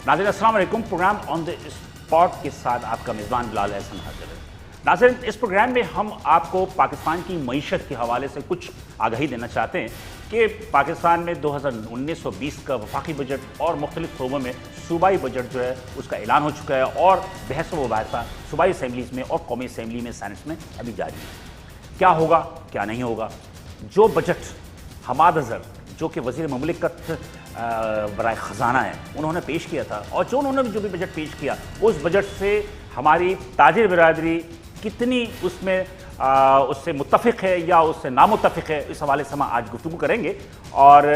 नाज़रीन अस्सलाम वालेकुम। प्रोग्राम ऑन द स्पॉट के साथ आपका मेज़बान बिलाल अहसन हाजिर है। नाज़रीन, इस प्रोग्राम में हम आपको पाकिस्तान की मईशत के हवाले से कुछ आगाही देना चाहते हैं कि पाकिस्तान में 2019-20 का वफाकी बजट और मुख्तलिफ शोबों में सूबाई बजट जो है उसका ऐलान हो चुका है और बहस व मुबाहिसा सूबाई असम्बलीज़ में और कौमी असम्बली में, सेनेट में अभी जारी है। क्या होगा क्या नहीं होगा। जो बजट हमाद अज़हर जो कि वज़ीर मुमलिकत बराए ख़जाना है उन्होंने पेश किया था और उन्होंने जो भी बजट पेश किया उस बजट से हमारी ताजिर बिरादरी कितनी उसमें उससे मुत्तफ़िक़ है या उससे नामुत्तफ़िक़ है, इस हवाले से हम आज गुफ्तगू करेंगे। और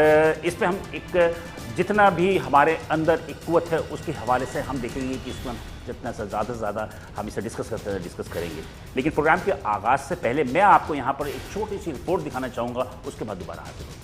इस पर हम एक जितना भी हमारे अंदर एक क़ुव्वत है उसके हवाले से हम देखेंगे कि इसमें हम जितना ज़्यादा से ज़्यादा हम इसे डिस्कस करेंगे। लेकिन प्रोग्राम के आगाज़ से पहले मैं आपको यहाँ पर एक छोटी सी रिपोर्ट दिखाना चाहूँगा, उसके बाद दोबारा हाजिर होंगे।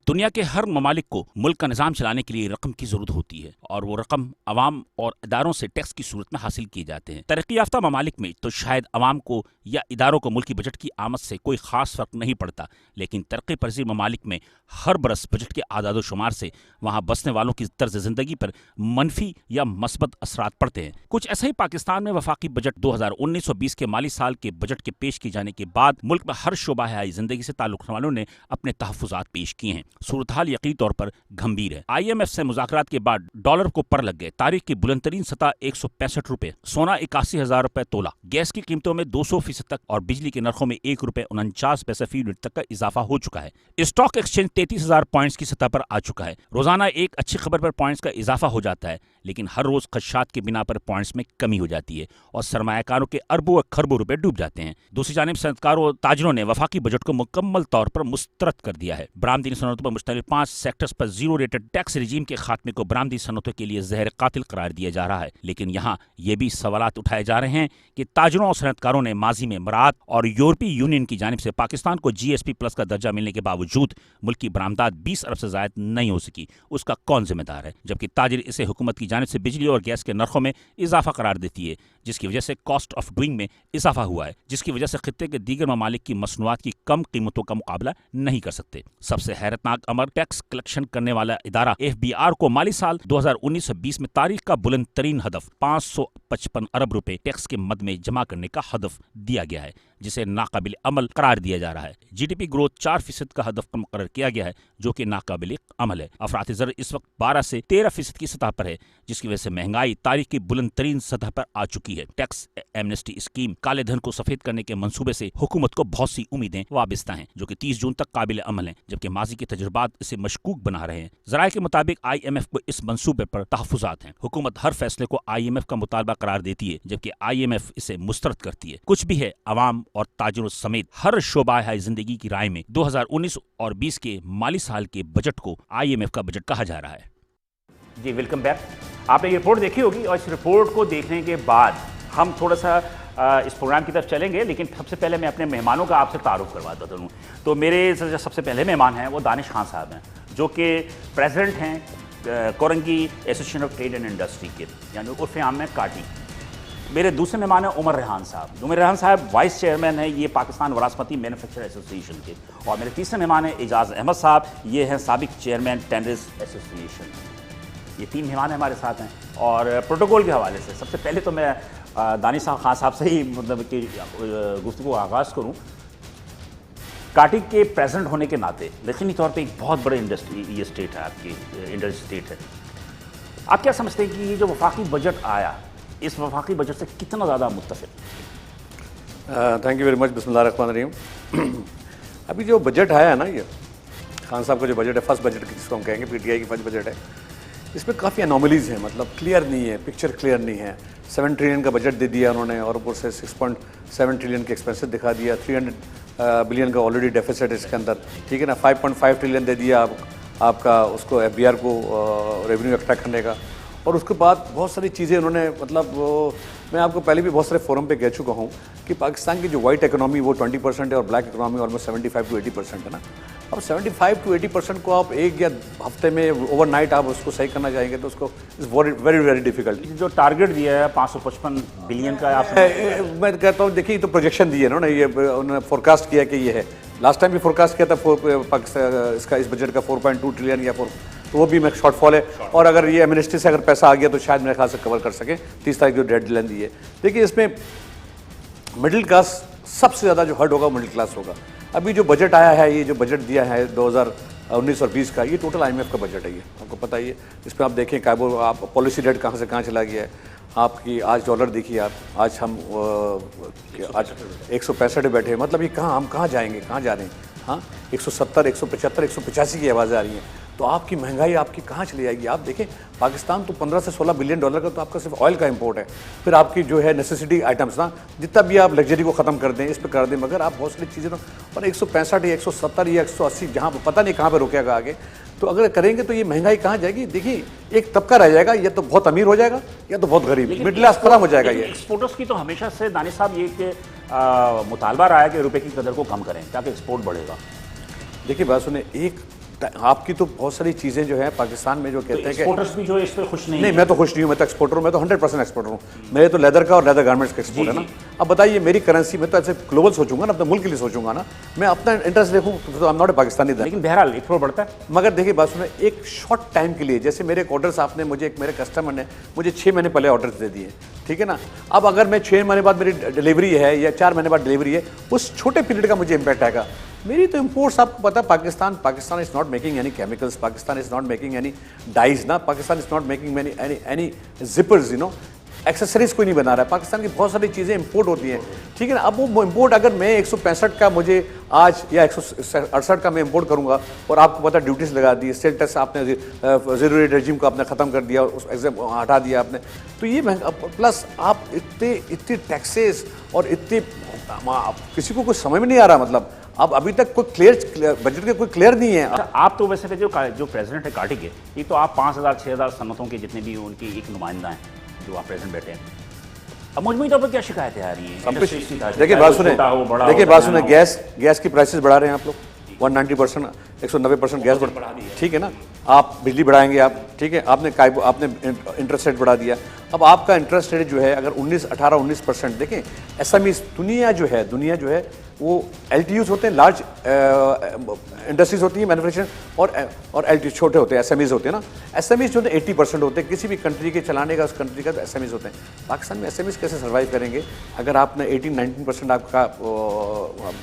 दुनिया के हर ममालिक को मुल्क का निज़ाम चलाने के लिए रकम की ज़रूरत होती है और वो रकम अवाम और इदारों से टैक्स की सूरत में हासिल किए जाते हैं। तरक्की याफ्ता ममालिक में तो शायद अवाम को या इदारों को मुल्की बजट की आमद से कोई ख़ास फ़र्क नहीं पड़ता, लेकिन तरक्की पजीर ममालिक में हर बरस बजट के आदाद शुमार से वहाँ बसने वालों की तर्ज ज़िंदगी पर मनफी या मस्बत असरात पड़ते हैं। कुछ ऐसा ही पाकिस्तान में वफाकी बजट 2019-20 के माली साल के बजट के पेश किए जाने के बाद मुल्क में हर शोबा ज़िंदगी से ताल्लुक़ रखने वालों ने अपने तहफ़्फ़ुज़ात पेश किए हैं। सूरत हाल यकीनी तौर पर गंभीर है। IMF से मुज़ाकरात के बाद डॉलर को पर लग गए। तारीख की बुलंद तरीन सतह 165 रुपए, सोना 81,000 रुपए तोला, गैस की कीमतों में 200% तक और बिजली के नरखों में 1 रुपए 49 पैसे फी यूनिट तक का इजाफा हो चुका है। स्टॉक एक्सचेंज 33,000 पॉइंट्स की सतह पर आ चुका है। रोजाना एक अच्छी खबर पर पॉइंट्स का इजाफा हो जाता है, लेकिन हर रोज खदशात के बिना पर पॉइंट्स में कमी हो जाती है और सरमायाकारों के अरबों व खरबों रुपए डूब जाते हैं। दूसरी जानिब सनअतकारों और ताजरों ने वफाकी बजट को मुकम्मल तौर पर मुस्तरद कर दिया है। बरामदी सनतों पर मुश्तमिल 5 सेक्टर्स पर जीरो रेटेड टैक्स रिजीम के खात्मे को बरामदी सनतों के लिए जहर कातिल करार दिया जा रहा है। लेकिन यहाँ ये भी सवालात उठाए जा रहे हैं कि ताजरों और सनअतकारों ने माजी में मरात और यूरोपीय यूनियन की जानिब से पाकिस्तान को GSP प्लस का दर्जा मिलने के बावजूद मुल्क की बरामदात 20 अरब से ज़ायद नहीं हो सकी। उसका कौन जिम्मेदार है, जबकि ताजिर इसे हुकूमत की जानिब से बिजली और गैस के नरखों में इजाफा करार देती है, जिसकी वजह से कॉस्ट ऑफ डूइंग में इजाफा हुआ है, जिसकी वजह से खित्ते के दीगर ममालिक की मसनूआत की कम कीमतों का मुकाबला नहीं कर सकते। सबसे हैरतनाक अमर टैक्स कलेक्शन करने वाला इदारा FBR को माली साल 2019-20 में तारीख का बुलंद तरीन हदफ 555 अरब रुपए टैक्स के मद में जमा करने का हदफ दिया गया है, जिसे नाकाबिल अमल करार दिया जा रहा है। GDP ग्रोथ 4% का हदफ मुकर्रर किया गया है, जो कि नाकाबिल अमल है। अफरात ज़र इस वक्त 12 से 13% की सतह पर है, जिसकी वजह से महंगाई तारीख की बुलंद तरीन सतह पर आ चुकी है। टैक्स एमनेस्टी स्कीम काले धन को सफेद करने के मंसूबे से हुकूमत को बहुत सी उम्मीदें वाबस्ता हैं, जो कि 30 जून तक काबिल अमल हैं, जबकि माजी के तजुर्बात इसे मशकूक बना रहे हैं। ज़राए के मुताबिक IMF को इस मंसूबे पर तहफ़्फ़ुज़ात हैं। हुकूमत हर फैसले को IMF का मुतालबा करार देती है, जबकि IMF इसे मुस्तरद करती है। कुछ भी है, अवाम और ताजिरों समेत हर शोबा जिंदगी की राय में 2019 और 20 के माली साल के बजट को IMF का बजट कहा जा रहा है। जी वेलकम बैक। आपने ये रिपोर्ट देखी होगी और इस रिपोर्ट को देखने के बाद हम थोड़ा सा इस प्रोग्राम की तरफ चलेंगे, लेकिन सबसे पहले मैं अपने मेहमानों का आपसे तारुफ करवाता हूँ। तो मेरे सबसे पहले मेहमान हैं वो दानिश खान साहब हैं, जो कि प्रेसिडेंट हैं Korangi association of trade and industry के, यानी उर्फ आम में काटी। मेरे दूसरे मेहमान हैं उमर रेहान साहब। उमर रेहान साहब वाइस चेयरमैन हैं ये पाकिस्तान वरासमती मैन्युफैक्चर एसोसिएशन के। और मेरे तीसरे मेहमान हैं एजाज अहमद साहब, ये हैं साबिक चेयरमैन टेंडर्स एसोसिएशन। ये 3 मेहमान हमारे साथ हैं। और प्रोटोकॉल के हवाले से सबसे पहले तो मैं दानिश खान साहब से ही मतलब कि गुफ्तगू का आगाज़ करूँ। काटी के प्रेसिडेंट होने के नाते यकीनी तौर पे एक बहुत बड़े इंडस्ट्री ये स्टेट है, आपकी इंडस्ट्री स्टेट है। आप क्या समझते हैं कि ये जो वफाकी बजट आया, इस वफाकी बजट से कितना ज़्यादा मुत्तफ़िक़? Thank you very much. बिस्मिल्लाहिर्रहमानिर्रहीम। अभी जो बजट आया है ना, ये खान साहब का जो बजट है, फर्स्ट बजट जिसको हम कहेंगे, PTI की फर्स्ट बजट है, इसमें काफ़ी एनोमलीज़ हैं, मतलब क्लियर नहीं है, पिक्चर क्लियर नहीं है। 7 ट्रिलियन का बजट दे दिया उन्होंने और ऊपर से 6.7 ट्रिलियन के एक्सपेंसेस दिखा दिया। 300 बिलियन का ऑलरेडी डेफिसिट इसके अंदर, ठीक है ना। 5.5 ट्रिलियन दे दिया आपका उसको FBR को रेवेन्यू एक्सट्रैक्ट करने का। और उसके बाद बहुत सारी चीज़ें उन्होंने, मतलब मैं आपको पहले भी बहुत सारे फोरम पे कह चुका हूँ कि पाकिस्तान की जो वाइट इकोनॉमी वो 20% है और ब्लैक इकोनॉमी ऑलमोस्ट 75 to 80% है ना। अब 75 to 80% को आप एक या हफ्ते में ओवरनाइट आप उसको सही करना चाहेंगे तो उसको इज़ वेरी वेरी डिफिकल्ट। जो टारगेट दिया है 555 बिलियन का, आप मैं कहता हूँ देखिए, तो प्रोजेक्शन दिए ना, ये उन्होंने फोरकास्ट किया कि ये है। लास्ट टाइम भी फोरकास्ट किया था पाकिस्तान इसका, इस बजट का 4.2 ट्रिलियन या तो वो भी मैं शॉर्टफॉल है। और अगर ये मिनिस्ट्री से अगर पैसा आ गया तो शायद मेरे ख्याल से कवर कर सके। 30 तारीख जो डेडलाइन दी है। देखिए इसमें मिडिल क्लास सबसे ज़्यादा जो हर्ट होगा मिडिल क्लास होगा। अभी जो बजट आया है, ये जो बजट दिया है 2019 और 20 का, ये टोटल IMF का बजट है। ये आपको पता ही है। इसमें आप देखें काबू आप पॉलिसी रेट कहाँ से कहाँ चला गया है। आपकी आज डॉलर देखिए आप, आज हम आज 165 बैठे हैं। मतलब ये कहाँ, हम कहाँ जाएंगे, कहाँ जा रहे हैं। हाँ 170, 175, 185 की आवाज़ें आ रही हैं। तो आपकी महंगाई आपकी कहाँ चली जाएगी। आप देखें पाकिस्तान तो 15 से 16 बिलियन डॉलर का तो आपका सिर्फ ऑयल का इंपोर्ट है। फिर आपकी जो है नेसेसिटी आइटम्स ना, जितना भी आप लग्जरी को ख़त्म कर दें, इस पर कर दें, मगर आप बहुत सारी चीज़ें तो और 165 या 170 या 180 जहाँ पता नहीं कहाँ पर रुकेगा आगे। तो अगर करेंगे तो ये महंगाई कहाँ जाएगी। देखिए एक तबका रह जाएगा, या तो बहुत अमीर हो जाएगा या तो बहुत गरीब, मिडिल क्लास खत्म हो जाएगा। ये एक्सपोर्टर्स की तो हमेशा से दानिश साहब ये मुतालबा रहा है कि रुपए की कदर को कम करें ताकि एक्सपोर्ट बढ़ेगा। देखिए बात सुने, एक आपकी तो बहुत सारी चीज़ें जो है पाकिस्तान में जो कहते हैं कि एक्सपोर्टर्स भी जो है इस पर खुश नहीं। मैं तो खुश नहीं हूँ। मैं तो एक्सपोर्टर हूँ। मैं तो 100% एक्सपोर्टर हूँ। मेरे तो लेदर का और लेदर गारमेंट्स का एक्सपोर्ट है ना। अब बताइए मेरी करेंसी, मैं तो ऐसे ग्लोबल सोचूंगा ना, अपने मुल्क के लिए सोचूंगा ना। मैं अपना इंटरेस्ट देखूँ तो I am not a Pakistani. लेकिन बहरहाल एक्सपोर्ट बढ़ता है। मगर देखिए बात सुने, एक शॉर्ट टाइम के लिए, जैसे मेरे ऑर्डर्स आपने मुझे, एक मेरे कस्टमर ने मुझे 6 महीने पहले ऑर्डर दे दिए, ठीक है ना। अब अगर मैं 6 महीने बाद मेरी डिलीवरी है या 4 महीने बाद डिलीवरी है, उस छोटे पीरियड का मुझे इंपैक्ट आएगा। मेरी तो इंपोर्ट्स आपको पता है, Pakistan is not making any chemicals, Pakistan is not making any dyes ना, Pakistan is not making any zippers, you know, accessories कोई नहीं बना रहा है। पाकिस्तान की बहुत सारी चीज़ें इंपोर्ट होती हैं, ठीक है ना। अब वो इंपोर्ट अगर मैं 165 का मुझे आज या 168 का मैं इंपोर्ट करूंगा और आपको पता ड्यूटीज लगा दी, स्टेट टैक्स आपने जीरो रेट रेजिम को आपने ख़त्म कर दिया, उस एग्जाम हटा दिया आपने, तो ये महंगा, प्लस आप इतने टैक्सेस और इतने किसी को कुछ समझ में नहीं आ रहा। मतलब अब अभी तक कोई क्लियर बजट के कोई क्लियर नहीं है। आप तो वैसे जो प्रेसिडेंट है कार्टी के, ये तो आप 5000 6000 सनतों के जितने भी उनकी एक नुमाइंदा हैं जो आप प्रेसिडेंट बैठे हैं। अब मजमूई तौर पर क्या शिकायतें आ रही हैं? देखिए बात सुने, गैस की प्राइसेस बढ़ा रहे हैं आप लोग 190%, 190% गैस बढ़ा दी, ठीक है ना। आप बिजली बढ़ाएंगे आप, ठीक है। आपने इंटरेस्ट रेट बढ़ा दिया। अब आपका इंटरेस्ट रेट जो है अगर 18-19%, देखें एसएमईज दुनिया जो है वो LTUs होते हैं, लार्ज इंडस्ट्रीज होती हैं मैन्युफैक्चरिंग, और LTUs छोटे होते हैं, SMEs होते हैं ना। SMEs जो होते हैं 80% होते हैं किसी भी कंट्री के चलाने का, उस कंट्री का तो SMEs होते हैं। पाकिस्तान में SMEs कैसे सर्वाइव करेंगे अगर आपने 18-19% आपका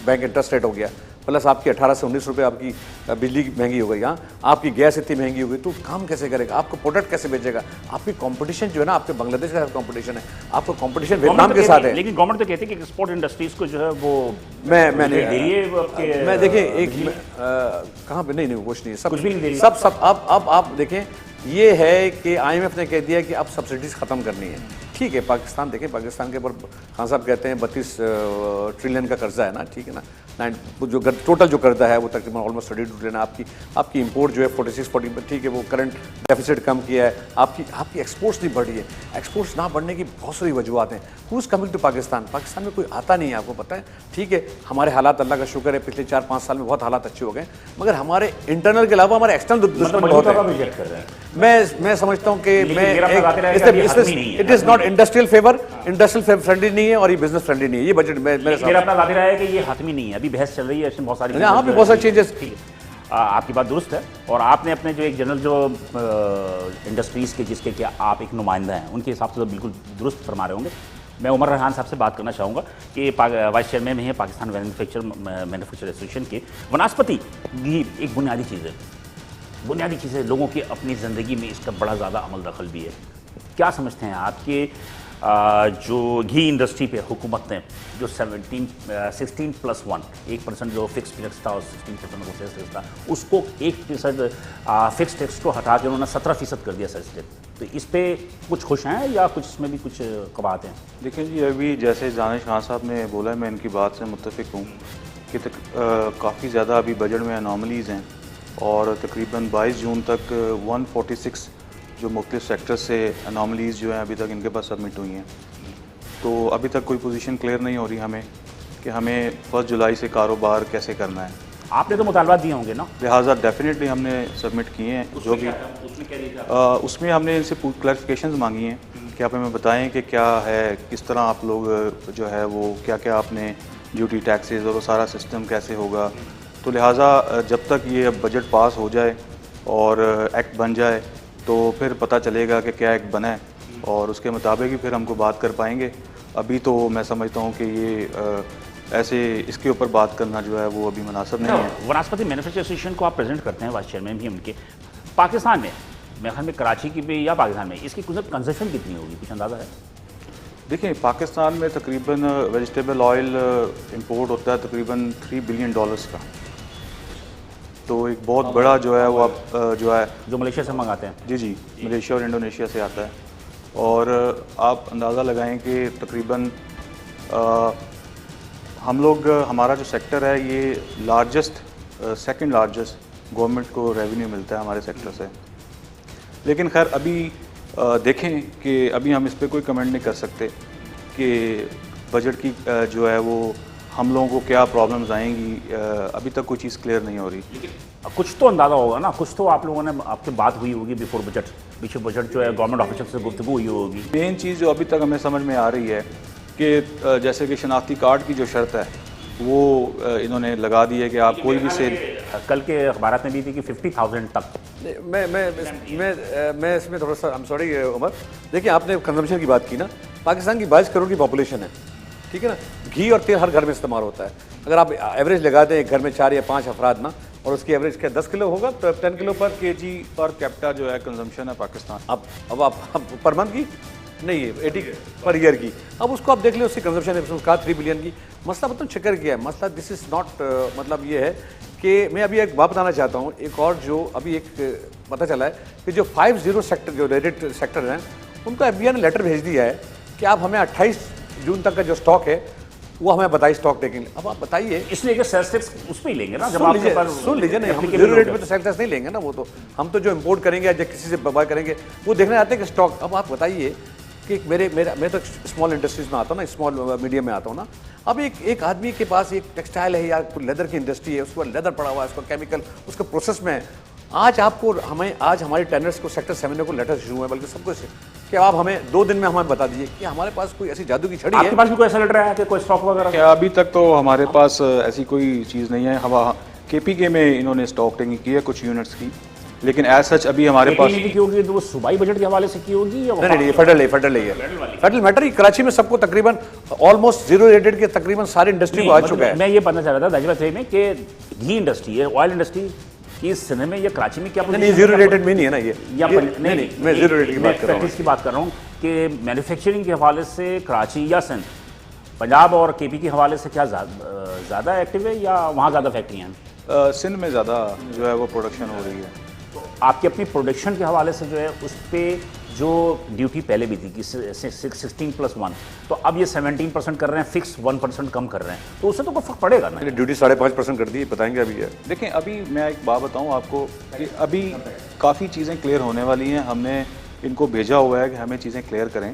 बैंक इंटरेस्ट रेट हो गया, प्लस आपकी 18 से 19 रुपये आपकी बिजली महंगी हो गई, हाँ आपकी गैस इतनी महंगी हो गई, तो काम कैसे करेगा, आपको प्रोडक्ट कैसे बेचेगा। आपकी कंपटीशन जो है ना, आपके बांग्लादेश के साथ कंपटीशन है, आपको कंपटीशन वियतनाम के साथ है। लेकिन गवर्नमेंट तो कहती है कि एक्सपोर्ट इंडस्ट्रीज को जो है वो मैं देखिए एक कहाँ पे नहीं कुछ नहीं, सब कुछ भी नहीं दे रही। सब अब आप देखें, ये है कि IMF ने कह दिया कि अब सब्सिडीज खत्म करनी है, ठीक है। पाकिस्तान देखें, पाकिस्तान के ऊपर खान साहब कहते हैं 32 ट्रिलियन का कर्जा है ना, ठीक है ना। जो टोटल जो कर्जा है वो तकरीबन ऑलमोस्ट 32 ट्रिलियन। आपकी इंपोर्ट जो है 46-40, ठीक है, वो करंट डेफिसिट कम किया है। आपकी एक्सपोर्ट्स नहीं बढ़ी है। एक्सपोर्ट्स ना बढ़ने की बहुत सारी वजूहत हैं। Who is coming to Pakistan में कोई आता नहीं है, आपको पता है, ठीक है। हमारे हालात अल्लाह का शुक्र है पिछले 4-5 साल में बहुत हालात अच्छे हो गए, मगर हमारे इंटरनल के अलावा हमारे एक्सटर्नल दुश्मन बहुत है। मैं समझता हूँ कि it is not industrial friendly नहीं है और ये बिजनेस फ्रेंडली नहीं है। ये बजट मेरा अपना दायरा है कि ये हातमी नहीं है, अभी बहस चल रही है, इसमें बहुत सारी यहाँ पे बहुत सारे चेंजेस। आपकी बात दुरुस्त है, और आपने अपने जो एक जनरल जो इंडस्ट्रीज़ के जिसके क्या आप एक नुमाइंदा हैं, उनके हिसाब से तो बिल्कुल दुरुस्त फरमा रहे होंगे। मैं उमर रेहान साहब से बात करना चाहूँगा कि वाइस चेयरमैन में है पाकिस्तान मैन्युफैक्चर एसोसिएशन के। वनस्पति भी एक बुनियादी चीज़ है, लोगों की अपनी ज़िंदगी में इसका बड़ा ज़्यादा अमल दखल भी है। क्या समझते हैं आपके जो घी इंडस्ट्री पे हुकूमत ने जो 16+1 1% जो फिक्स टैक्स था और 16% जो सेल्स टैक्स था, उसको 1% फिक्स टैक्स को हटा के उन्होंने 17% कर दिया सेल्स टैक्स, तो इस पे कुछ खुश हैं या कुछ इसमें भी कुछ कबात हैं? देखिए जी, अभी जैसे दानिश खान साहब ने बोला है, मैं इनकी बात से मुत्तफिक हूँ कि काफ़ी ज़्यादा अभी बजट में अनोमलीज़ हैं, और तकरीबन 22 जून तक 146 जो मुख्तलिफ सेक्टर से अनोमलीज़ जो हैं अभी तक इनके पास सबमिट हुई हैं। तो अभी तक कोई पोजीशन क्लियर नहीं हो रही हमें कि हमें 1 जुलाई से कारोबार कैसे करना है। आपने तो मुतालबा दिए होंगे ना? लिहाजा डेफिनेटली हमने सबमिट किए हैं। जो भी उसमें हमने इनसे क्लैरिफिकेशंस मांगी हैं कि आप हमें बताएं कि क्या है, किस तरह आप लोग जो है वो क्या क्या आपने ड्यूटी टैक्सेस और वो सारा सिस्टम कैसे होगा। तो लिहाजा जब तक ये बजट पास हो जाए और एक्ट बन जाए तो फिर पता चलेगा कि क्या एक्ट बना है और उसके मुताबिक ही फिर हमको बात कर पाएंगे। अभी तो मैं समझता हूँ कि ये ऐसे इसके ऊपर बात करना जो है वो अभी मुनासिब नहीं है। वनस्पति मैन्युफैक्चरिंग एसोसिएशन को आप प्रेजेंट करते हैं, वाइस चेयरमैन भी उनके। पाकिस्तान में, मेरे ख्याल में कराची की भी या पाकिस्तान में, इसकी कुछ कंजप्शन कितनी होगी, कुछ अंदाज़ा है? देखिए, पाकिस्तान में तकरीबन वेजिटेबल ऑयल इंपोर्ट होता है तकरीबन $3 बिलियन का। तो एक बहुत बड़ा जो है वो आप जो है जो मलेशिया से मंगाते हैं। जी, मलेशिया और इंडोनेशिया से आता है। और आप अंदाज़ा लगाएं कि तकरीबन हम लोग, हमारा जो सेक्टर है ये लार्जेस्ट, सेकंड लार्जेस्ट गवर्नमेंट को रेवेन्यू मिलता है हमारे सेक्टर से। लेकिन खैर अभी देखें कि अभी हम इस पर कोई कमेंट नहीं कर सकते कि बजट की जो है वो हम लोगों को क्या प्रॉब्लम्स आएंगी। अभी तक कोई चीज़ क्लियर नहीं हो रही। कुछ तो अंदाज़ा होगा ना, कुछ तो आप लोगों ने, आपसे बात हुई होगी बिफोर बजट, पीछे बजट जो है गवर्नमेंट ऑफिशियल से गुफ्तगू हुई होगी। मेन चीज़ जो अभी तक हमें समझ में आ रही है कि जैसे कि शनाख्ती कार्ड की जो शर्त है वो इन्होंने लगा दी है कि आप कोई भी सेल, कल के अखबारात में भी थी कि 50,000 तक। मैं इसमें थोड़ा सा, आई एम सॉरी उमर, देखिए आपने कंजम्पशन की बात की ना, पाकिस्तान की 22 करोड़ की पॉपुलेशन है, ठीक है ना। घी और तेल हर घर में इस्तेमाल होता है। अगर आप एवरेज लगा दें एक घर में 4 या 5 अफराद ना, और उसकी एवरेज क्या 10 किलो होगा, तो 10 किलो पर केजी पर कैपिटा जो है कंजम्पशन है पाकिस्तान। अब आप पर मंथ की नहीं है, 80 पर ईयर की। अब उसको आप देख लें, उसकी कंजम्पशन है, उसने कहा 3 बिलियन की। मसला मतलब चक्कर किया है, मसला दिस इज़ नॉट, मतलब ये है कि मैं अभी एक बात बताना चाहता हूँ, एक और जो अभी एक पता चला है कि जो 50 सेक्टर, जो रेटेड सेक्टर हैं, उनको एफबीआई ने लेटर भेज दिया है कि आप हमें 28 जून तक का जो स्टॉक है वो हमें बताइए, स्टॉक टेकिंग। अब आप बताइए, इसलिए कि सेल्स टैक्स उस पर ही लेंगे ना, जब आपके पास सुन लीजिए ना, हम जीरो रेट में तो सेल्स टैक्स नहीं लेंगे ना, वो तो हम तो जो इंपोर्ट करेंगे या किसी से बाय करेंगे वो देखने आते हैं कि स्टॉक। अब आप बताइए कि मैं तो स्मॉल इंडस्ट्रीज में आता हूँ ना, स्मॉल मीडियम में आता हूँ ना। अब एक आदमी के पास एक टेक्सटाइल है या लेदर की इंडस्ट्री है, उसके बाद लेदर पड़ा हुआ है, उसका केमिकल उसका प्रोसेस में है। आज हमारे टेंडर्स को सेक्टर 7 को लेटर शुरू है, बल्कि सबको कि आप हमें 2 दिन में हमें बता दीजिए कि हमारे पास कोई ऐसी जादू की छड़ी है। आपके पास भी कोई ऐसा लेटर आया कि कोई स्टॉक वगैरह? क्या अभी तक तो हमारे पास ऐसी कोई चीज़ नहीं है। हम KPK में इन्होंने स्टॉक टेकिंग की है कुछ यूनिट्स की, लेकिन एज सच अभी हमारे पास की होगी तो वो सूबाई बजट के हवाले से की होगी या नहीं, फेडरल मैटर ही। कराची में सबको तकरीबन ऑलमोस्ट जीरो रेटेड के तकरीबन सारे इंडस्ट्री को आ चुका है। मैं ये पता चाह रहा था दाजिबा में कि घी इंडस्ट्री है, ऑयल इंडस्ट्री की सिंध में या कराची में क्या नहीं, जीरो रेटेड में नहीं है ना ये, या नहीं, मैं जीरो रेटेड की बात कर रहा हूँ। की बात कर रहा हूँ कि मैन्युफैक्चरिंग के हवाले से कराची या सिंध, पंजाब और KP के हवाले से क्या ज़्यादा एक्टिव है या वहाँ ज़्यादा फैक्ट्रियाँ हैं? सिंध में ज़्यादा जो है वो प्रोडक्शन हो रही है। तो आपकी अपनी प्रोडक्शन के हवाले से जो है उस पर जो ड्यूटी पहले भी थी कि 16+1, तो अब ये 17% कर रहे हैं, फिक्स 1% कम कर रहे हैं, तो उससे तो कोई फर्क पड़ेगा ना? ड्यूटी 5.5% कर दी, बताएंगे अभी है। देखें, अभी मैं एक बात बताऊं आपको कि अभी काफ़ी चीज़ें क्लियर होने वाली हैं। हमने इनको भेजा हुआ है कि हमें चीज़ें क्लियर करें,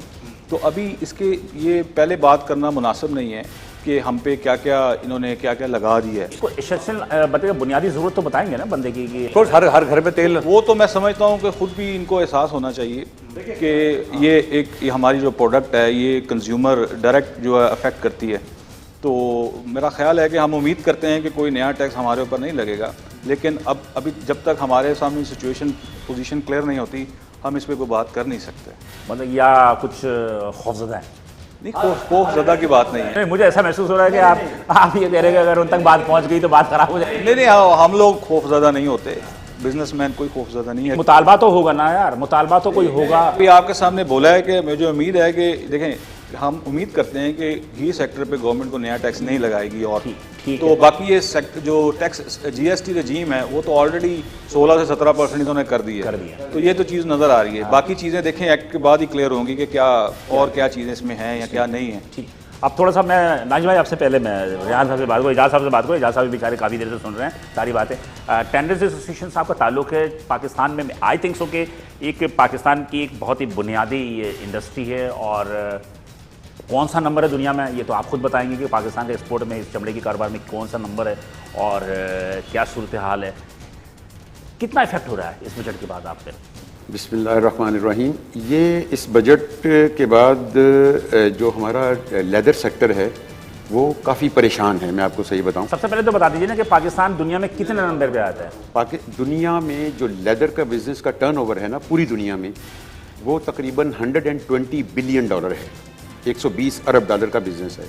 तो अभी इसके ये पहले बात करना मुनासिब नहीं है कि हम पे क्या क्या इन्होंने क्या क्या लगा दिया है। इसको एसेंशियल बताइए, बुनियादी ज़रूरत तो बताएंगे ना बंदे की कि हर घर में तेल, वो तो मैं समझता हूँ कि खुद भी इनको एहसास होना चाहिए कि ये हमारी जो प्रोडक्ट है ये कंज्यूमर डायरेक्ट जो है अफेक्ट करती है। तो मेरा ख्याल है कि हम उम्मीद करते हैं कि कोई नया टैक्स हमारे ऊपर नहीं लगेगा, लेकिन अभी जब तक हमारे सामने सिचुएशन पोजीशन क्लियर नहीं होती हम इस पर कोई बात कर नहीं सकते। मतलब या कुछ खौफजदा है? नहीं, खौफजदा की बात नहीं है। नहीं, मुझे ऐसा महसूस हो रहा है कि आप ये कह रहे हैं कि अगर उन तक बात पहुंच गई तो बात खराब हो जाएगी। नहीं, हम लोग खौफजदा नहीं होते, बिजनेसमैन कोई खौफजदा नहीं है। मुतालबा तो होगा ना यार, मुतालबा तो कोई होगा। अभी आपके सामने बोला है कि मुझे उम्मीद है कि देखें, हम उम्मीद करते हैं कि घी सेक्टर पे गवर्नमेंट को नया टैक्स नहीं लगाएगी, और ठीक तो बाकी ये जो टैक्स GST रजीम है वो तो ऑलरेडी 16 से 17% इन्होंने कर दी है। तो ये तो चीज़ नज़र आ रही है। बाकी चीज़ें देखें एक्ट के बाद ही क्लियर होंगी कि क्या और क्या चीज़ें इसमें हैं या क्या नहीं है। ठीक, अब थोड़ा सा मैं नाजिम भाई आपसे पहले मैं रेहान साहब से बात करूँ, एजाज साहब से बात करूँ। एजाज साहब बेचारे काफ़ी देर से सुन रहे हैं सारी बातें। टेंडर्स एसोसिएशन से आपका ताल्लुक है पाकिस्तान में, आई थिंक सो कि एक पाकिस्तान की एक बहुत ही बुनियादी इंडस्ट्री है, और कौन सा नंबर है दुनिया में ये तो आप खुद बताएंगे कि पाकिस्तान के एक्सपोर्ट में, इस चमड़े के कारोबार में कौन सा नंबर है और क्या सूरत हाल है, कितना इफेक्ट हो रहा है इस बजट के बाद आप पे? बिस्मिल्लाहिर्रहमानिर्रहीम। ये इस बजट के बाद जो हमारा लेदर सेक्टर है वो काफ़ी परेशान है, मैं आपको सही बताऊं। सबसे पहले तो बता दीजिए ना कि पाकिस्तान दुनिया में कितने नंबर पे आता है? दुनिया में जो लेदर का बिजनेस का टर्नओवर है ना पूरी दुनिया में, वो तकरीबन 120 बिलियन डॉलर है, 120 अरब डॉलर का बिजनेस है।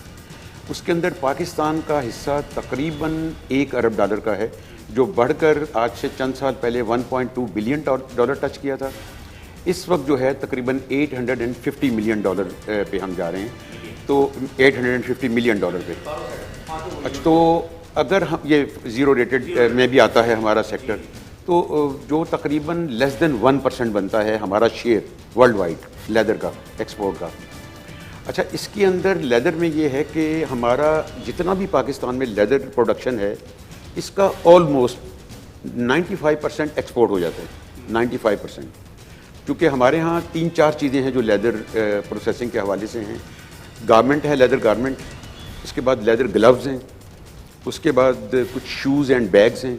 उसके अंदर पाकिस्तान का हिस्सा तकरीबन 1 अरब डॉलर का है, जो बढ़कर आज से चंद साल पहले 1.2 बिलियन डॉलर टच किया था। इस वक्त जो है तकरीबन 850 मिलियन डॉलर पे हम जा रहे हैं, तो 850 मिलियन डॉलर पे। अच्छा, तो अगर हम ये ज़ीरो रेटेड में भी आता है हमारा सेक्टर, तो जो तकरीबन लेस देन 1% बनता है हमारा शेयर वर्ल्ड वाइड लेदर का, एक्सपोर्ट का। अच्छा, इसके अंदर लेदर में ये है कि हमारा जितना भी पाकिस्तान में लेदर प्रोडक्शन है, इसका ऑलमोस्ट 95% एक्सपोर्ट हो जाता है, 95%। क्योंकि हमारे यहाँ 3-4 चीज़ें हैं जो लेदर प्रोसेसिंग के हवाले से हैं। गारमेंट है, लेदर गारमेंट, उसके बाद लेदर ग्लव्स हैं, उसके बाद कुछ शूज़ एंड बैग्स हैं,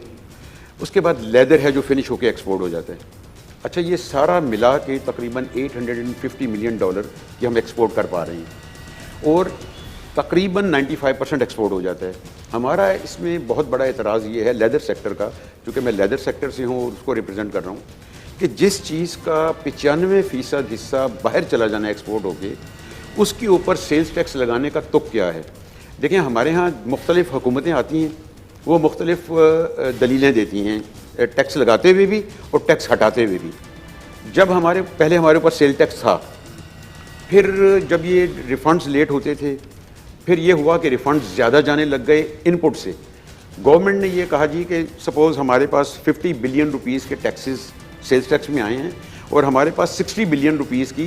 उसके बाद लेदर है जो फिनिश होकर एक्सपोर्ट हो जाता है। अच्छा, ये सारा मिला के तकरीबन 850 मिलियन डॉलर ये हम एक्सपोर्ट कर पा रहे हैं, और तकरीबन 95% एक्सपोर्ट हो जाता है। हमारा इसमें बहुत बड़ा एतराज़ ये है लेदर सेक्टर का, क्योंकि मैं लेदर सेक्टर से हूँ और उसको रिप्रेजेंट कर रहा हूँ, कि जिस चीज़ का 95% हिस्सा बाहर चला जाना एक्सपोर्ट होके, उसके ऊपर सेल्स टैक्स लगाने का तुक क्या है। देखिए, हमारे यहाँ मुख्तलिफ़ हुकूमतें आती हैं, वो मुख्तलिफ़ दलीलें देती हैं, टैक्स लगाते हुए भी और टैक्स हटाते हुए भी। जब पहले हमारे ऊपर सेल टैक्स था, फिर जब ये रिफ़ंड्स लेट होते थे, फिर ये हुआ कि रिफ़ंड्स ज़्यादा जाने लग गए इनपुट से। गवर्नमेंट ने ये कहा जी कि सपोज़ हमारे पास 50 बिलियन रुपीज़ के टैक्सेस सेल्स टैक्स में आए हैं, और हमारे पास 60 बिलियन रुपीज़ की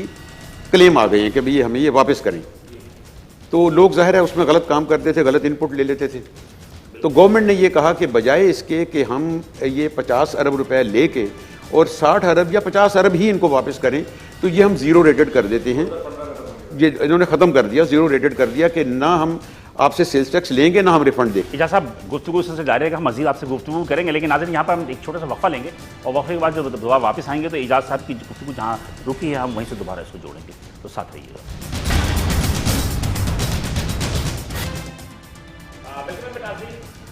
क्लेम आ गए हैं कि भई हमें ये वापस करें। तो लोग ज़ाहिर है उसमें गलत काम करते थे, गलत इनपुट ले लेते थे। तो गवर्नमेंट ने ये कहा कि बजाय इसके कि हम ये 50 अरब रुपए लेके और 60 अरब या 50 अरब ही इनको वापस करें, तो ये हम ज़ीरो रेटेड कर देते हैं। ये इन्होंने ख़त्म कर दिया, ज़ीरो रेटेड कर दिया कि ना हम आपसे सेल्स टैक्स लेंगे ना हम रिफंड देंगे। इजाज़ साहब, गुफ्तगू से जारी रहेगा, हम मज़ीद आपसे गुफ्तगू करेंगे, लेकिन नाज़रीन यहाँ पर हम एक छोटा सा वक्फा लेंगे, और वक्फे के बाद जब दोबारा वापस आएंगे तो इजाज़ साहब की गुफ्तगू जहाँ रुकी है हम वहीं से दोबारा इसको जोड़ेंगे, तो साथ रहिएगा।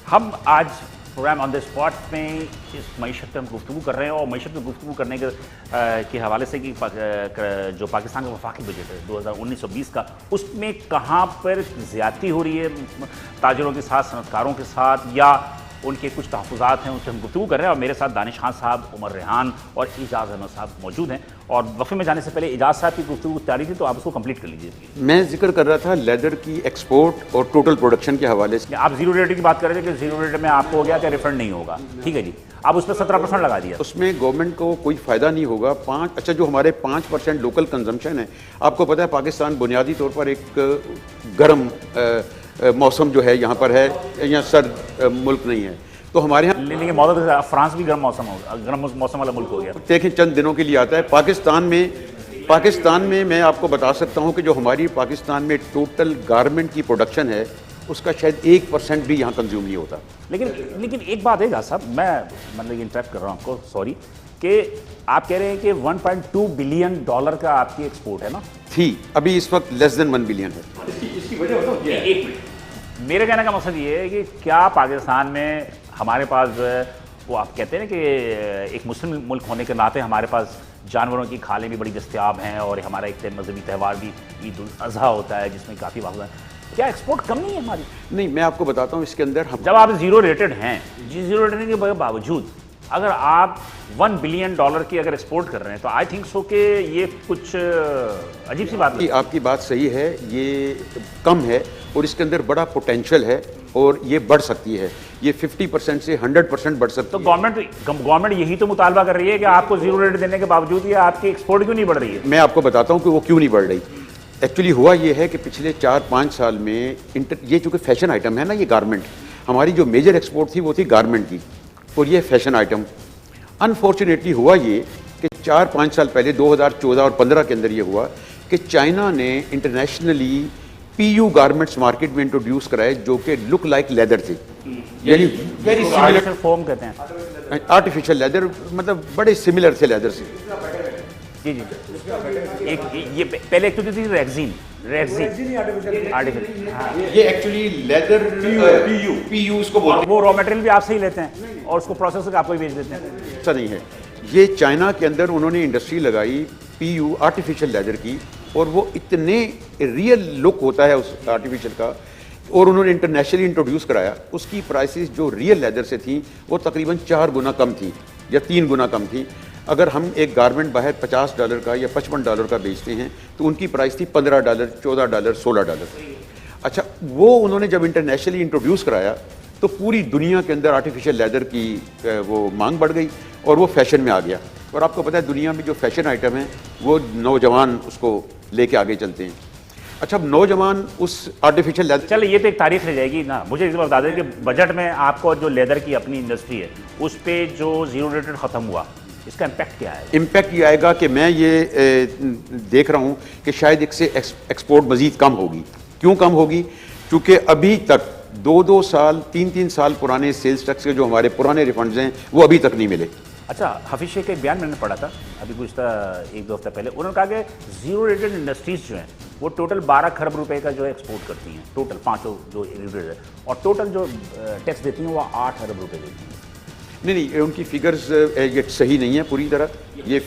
हम आज प्रोग्राम ऑन द स्पॉट में इस मईशत पर हम गुफ्तगू कर रहे हैं, और मईशत पर गुफ्तगू करने के हवाले से कि जो पाकिस्तान का वफाकी बजट है 2019-20 का, उसमें कहाँ पर ज़्यादती हो रही है ताजरों के साथ, सनतकारों के साथ, या उनके कुछ तहफ़्फ़ुज़ात हैं, उनसे हम गुफ्तगू कर रहे हैं। और मेरे साथ दानिश खान साहब, उमर रेहान और एजाज़ अहमद साहब मौजूद हैं। और वफ़े में जाने से पहले एजाज़ साहब की गुफ्तगू तैयारी थी, तो आप उसको कंप्लीट कर लीजिए। मैं जिक्र कर रहा था लेदर की एक्सपोर्ट और टोटल प्रोडक्शन के हवाले से। आप जीरो रेट की बात कर रहे थे कि जीरो रेट में आपको हो गया कि रिफंड नहीं होगा, ठीक है जी, आप उस पर 17% लगा दिया। उसमें गवर्नमेंट को कोई फ़ायदा नहीं होगा। अच्छा, जो हमारे 5% लोकल कंजम्पशन है, आपको पता है पाकिस्तान बुनियादी तौर पर एक गर्म मौसम जो है यहाँ पर है, यहाँ सर्द मुल्क नहीं है। तो हमारे यहाँ लेकिन मौसम फ्रांस भी गर्म मौसम वाला मुल्क हो गया। देखें, चंद दिनों के लिए आता है। पाकिस्तान में मैं आपको बता सकता हूँ कि जो हमारी पाकिस्तान में टोटल गारमेंट की प्रोडक्शन है, उसका शायद 1% भी यहाँ कंज्यूम नहीं होता। लेकिन एक बात है साहब, मैं मतलब इंटरप्ट कर रहा हूँ आपको, सॉरी, कि आप कह रहे हैं कि 1.2 बिलियन डॉलर का आपकी एक्सपोर्ट है ना? थी, अभी इस वक्त लेस देन 1 बिलियन है। इसकी वजह बताओ। एक मिनट, मेरे कहने का मकसद ये है कि क्या पाकिस्तान में हमारे पास जो है वो, आप कहते हैं ना कि एक मुस्लिम मुल्क होने के नाते हमारे पास जानवरों की खालें भी बड़ी दस्तयाब हैं, और हमारा एक मजहबी त्यौहार भी ईद उल अज़हा होता है जिसमें काफ़ी वाक़ है। क्या एक्सपोर्ट कम नहीं है हमारी? नहीं, मैं आपको बताता हूँ इसके अंदर हम जब आप ज़ीरो रेटेड हैं, ज़ीरो रेटेड के बावजूद अगर आप 1 बिलियन डॉलर की अगर एक्सपोर्ट कर रहे हैं, तो आई थिंक सो कि ये कुछ अजीब सी बात नहीं। आपकी बात सही है, ये कम है और इसके अंदर बड़ा पोटेंशियल है और ये बढ़ सकती है। ये 50% से 100% बढ़ सकती है। तो गवर्नमेंट यही तो मुतालबा कर रही है कि आपको जीरो रेट देने के बावजूद ये आपकी एक्सपोर्ट क्यों नहीं बढ़ रही है? मैं आपको बताता हूँ कि वो क्यों नहीं बढ़ रही। एक्चुअली हुआ ये है कि पिछले 4-5 साल में ये चूँकि फैशन आइटम है ना, ये गारमेंट, हमारी जो मेजर एक्सपोर्ट थी वो थी गारमेंट की, और ये फैशन आइटम। अनफॉर्चुनेटली हुआ ये कि 4-5 साल पहले 2014 और 15 के अंदर ये हुआ कि चाइना ने इंटरनेशनली PU गारमेंट्स मार्केट में इंट्रोड्यूस कराए, जो कि लुक लाइक लेदर थे, यानी वेरी सिमिलर फॉर्म कहते हैं, आर्टिफिशियल लेदर, मतलब बड़े सिमिलर थे लेदर से। जी जी। एक ये पहले एक तो थी रेक्सिन, रेक्सिन आर्टिफिशियल, हाँ। ये एक्चुअली लेदर पीयू उसको बोलते हैं। वो रॉ मटेरियल भी आपसे ही लेते हैं और उसको प्रोसेस करके आपको ही बेच देते हैं। ऐसा नहीं है, ये चाइना के अंदर उन्होंने इंडस्ट्री लगाई पीयू आर्टिफिशियल लेदर की, और वो इतने रियल लुक होता है उस आर्टिफिशियल का, और उन्होंने इंटरनेशनली इंट्रोड्यूस कराया। उसकी प्राइसेस जो रियल लेदर से थी वो तकरीबन 4 गुना कम थी या 3 गुना कम थी। अगर हम एक गारमेंट बाहर $50 का या $55 का बेचते हैं तो उनकी प्राइस थी $15, $14, $16। अच्छा, वो उन्होंने जब इंटरनेशनली इंट्रोड्यूस कराया तो पूरी दुनिया के अंदर आर्टिफिशियल लेदर की वो मांग बढ़ गई और वो फैशन में आ गया। और आपको पता है दुनिया में जो फैशन आइटम है वो नौजवान उसको लेके आगे चलते हैं। अच्छा, अब नौजवान उस आर्टिफिशियल लेदर, चलो ये तो एक तारीफ रह जाएगी ना। मुझे इस बार बता दें कि बजट में आपको जो लेदर की अपनी इंडस्ट्री है उस पर जो जीरो रेटेड खत्म हुआ, इसका इम्पैक्ट क्या है? इम्पैक्ट ये आएगा कि मैं ये देख रहा हूँ कि शायद इससे एक्सपोर्ट मजीद कम होगी। क्यों कम होगी? क्योंकि अभी तक 2-2 साल 3-3 साल पुराने सेल्स टैक्स के जो हमारे पुराने रिफंड्स हैं वो अभी तक नहीं मिले। अच्छा, हफीज शेख का एक बयान मैंने पढ़ा था अभी गुज़श्ता 1-2 हफ्ते पहले। उन्होंने कहा कि जीरो रेटेड इंडस्ट्रीज जो हैं वो टोटल 12 खरब रुपए का जो है एक्सपोर्ट करती हैं, टोटल पाँचों जो रेटेड है, और टोटल जो टैक्स देती हैं वो 8 अरब रुपए देती हैं। नहीं, उनकी फिगर्स ये सही नहीं है पूरी तरह। ये